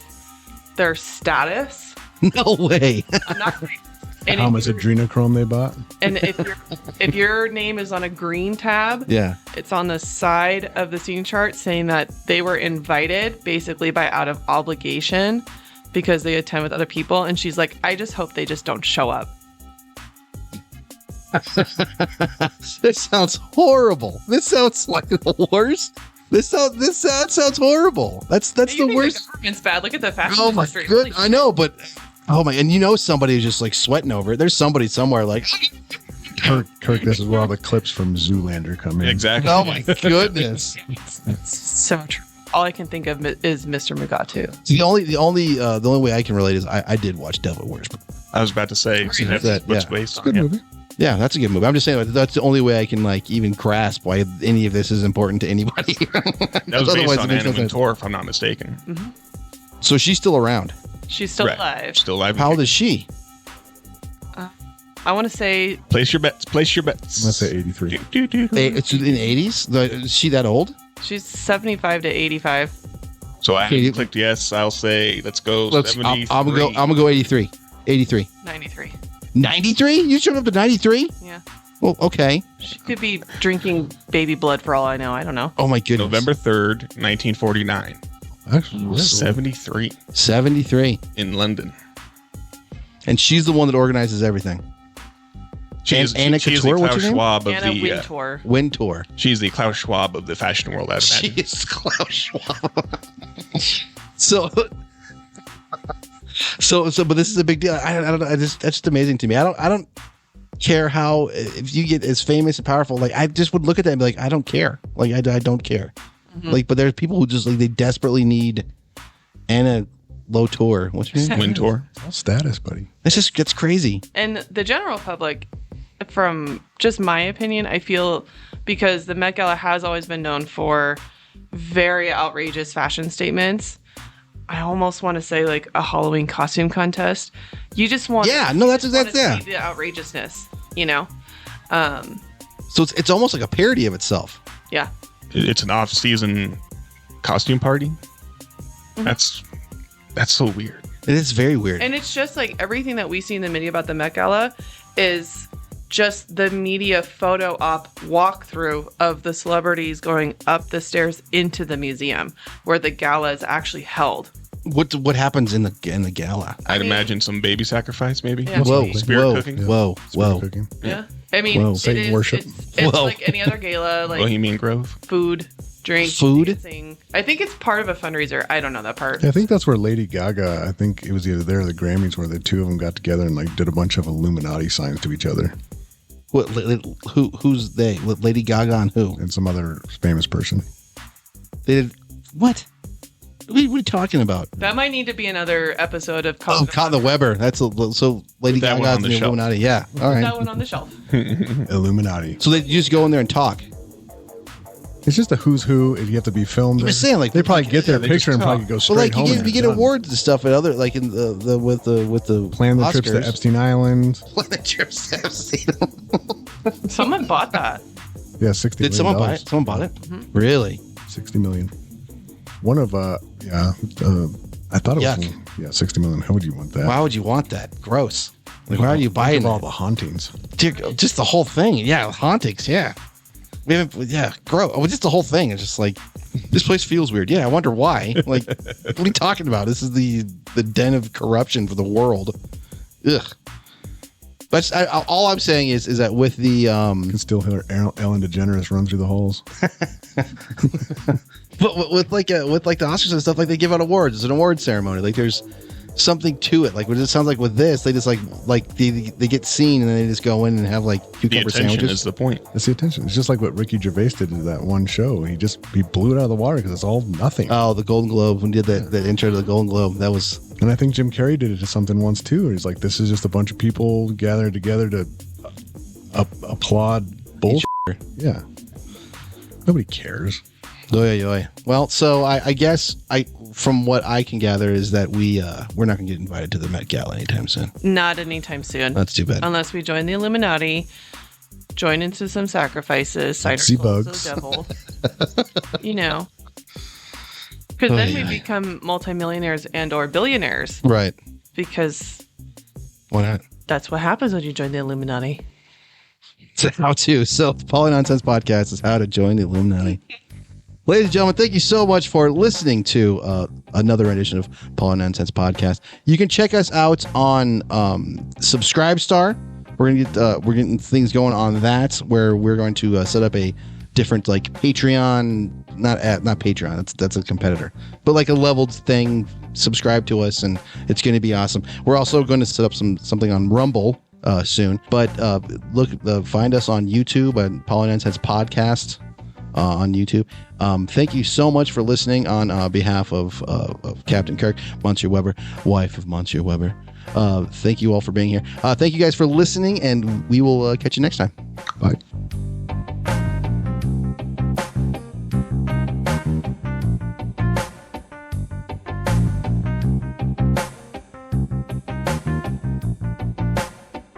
their status. No way. I'm not kidding. And how much adrenochrome they bought. And if your name is on a green tab, Yeah. it's on the side of the seating chart saying that they were invited basically by out of obligation because they attend with other people. And she's like, I just hope they just don't show up. This sounds horrible. This sounds like the worst. This sounds horrible. That's the worst. The government's bad. Look at the fashion Oh my industry. good. I know, but oh my, and you know somebody is just like sweating over it. There's somebody somewhere like Kirk, this is where all the clips from Zoolander come in. Exactly. Oh my goodness. So true. All I can think of is Mr. Mugatu. The only way I can relate is I did watch Devil Wears. I was about to say Good movie. Yeah, that's a good movie. I'm just saying that's the only way I can like even grasp why any of this is important to anybody. That was based on Anna Wintour, if I'm not mistaken. Mm-hmm. So she's still around. She's still alive. Still alive. How old is she? I want to say... Place your bets. Place your bets. Let's say 83. It's in the 80s? Is she that old? She's 75 to 85. So I clicked yes. I'll say let's go 73. I'm gonna go 83. 83. 93. 93? You showed up to 93? Yeah. Well, okay. She could be drinking baby blood for all I know. I don't know. Oh my goodness. November 3rd, 1949. Actually, 73. 73. In London. And she's the one that organizes everything. She's Anna the Couture, what's Klaus her name? Schwab of Anna the Wintour. Wintour. She's the Klaus Schwab of the fashion world, I'd imagine. She is Klaus Schwab. so, but this is a big deal. I don't know. That's just amazing to me. I don't care how, if you get as famous and powerful, like I just would look at that and be like, I don't care. Like I don't care. Mm-hmm. Like, but there's people who just like, they desperately need Anna Lotor. What's her name? Wintour. All status, buddy. This just gets crazy. And the general public, from just my opinion, I feel because the Met Gala has always been known for very outrageous fashion statements. I almost want to say like a Halloween costume contest. You just want See the outrageousness, you know? So it's almost like a parody of itself. Yeah. It's an off-season costume party. Mm-hmm. That's so weird. It is very weird. And it's just like everything that we see in the media about the Met Gala is just the media photo op walkthrough of the celebrities going up the stairs into the museum where the gala is actually held. What happens in the gala? I'd imagine some baby sacrifice, maybe. Yeah. Spirit cooking. Whoa. Yeah. I mean, Whoa. it Satan is, worship. It's like any other gala, like Bohemian Grove. food, drink, Food? dancing. I think it's part of a fundraiser. I don't know that part. Yeah, I think that's where Lady Gaga, I think it was either there or the Grammys where the two of them got together and like did a bunch of Illuminati signs to each other. Who's they? Lady Gaga and who? And some other famous person. They did what? What are you talking about? That might need to be another episode of Oh, Cotton Weber. That's so Lady That one Gaga on and the the shelf. Illuminati. Yeah. All Put right. that one on the shelf. Illuminati. So they just go in there and talk. It's just a who's who. You have to be filmed. I'm just saying, like they probably get their they picture just and probably talk. go But straight like home. you get awards and stuff at other like in the with the Plan the Oscars. trips to Epstein Island. Plan the trips to Epstein. Someone bought that. Yeah, $60 Did someone buy it? Someone bought it? Mm-hmm. Really? $60 million. One of I thought it was 60 million. How would you want that? Why would you want that? Gross. Like, why are you buying all that? the hauntings? Dude, just the whole thing. Yeah, hauntings. Yeah. We haven't. Yeah, gross. Oh, just the whole thing. It's just like this place feels weird. Yeah, I wonder why. Like, what are you talking about? This is the den of corruption for the world. Ugh. But all I'm saying is that with the You can still hear Ellen DeGeneres run through the halls. but with the Oscars and stuff, like they give out awards. It's an award ceremony. Like there's something to it. Like what it sounds like with this, they just like they get seen and then they just go in and have like The cucumber attention sandwiches. is the point. That's the attention. It's just like what Ricky Gervais did to that one show. He blew it out of the water because it's all nothing. Oh, the Golden Globe. When he did that intro to the Golden Globe, that was. And I think Jim Carrey did it to something once too. Where he's like, "This is just a bunch of people gathered together to applaud bullshit." Yeah, nobody cares. Oy. Well, so I guess from what I can gather is that we're not going to get invited to the Met Gala anytime soon. Not anytime soon. That's too bad. Unless we join the Illuminati, join into some sacrifices, cite See ourselves to bugs. the devil. You know. Because then we become multimillionaires and or billionaires. Right. Because Why not? That's what happens when you join the Illuminati. It's how to. So the Poly Nonsense Podcast is how to join the Illuminati. Ladies and gentlemen, thank you so much for listening to another edition of Poly Nonsense Podcast. You can check us out on Subscribestar. We're getting things going on that, where we're going to set up a different like Patreon, not Patreon. That's a competitor, but like a leveled thing. Subscribe to us, and it's going to be awesome. We're also going to set up something on Rumble soon. But find us on YouTube and Poly Nonsense Podcast. On YouTube. Thank you so much for listening on behalf of Captain Kirk, Monseiur Weber, wife of Monseiur Weber. Thank you all for being here. Thank you guys for listening, and we will catch you next time. Bye.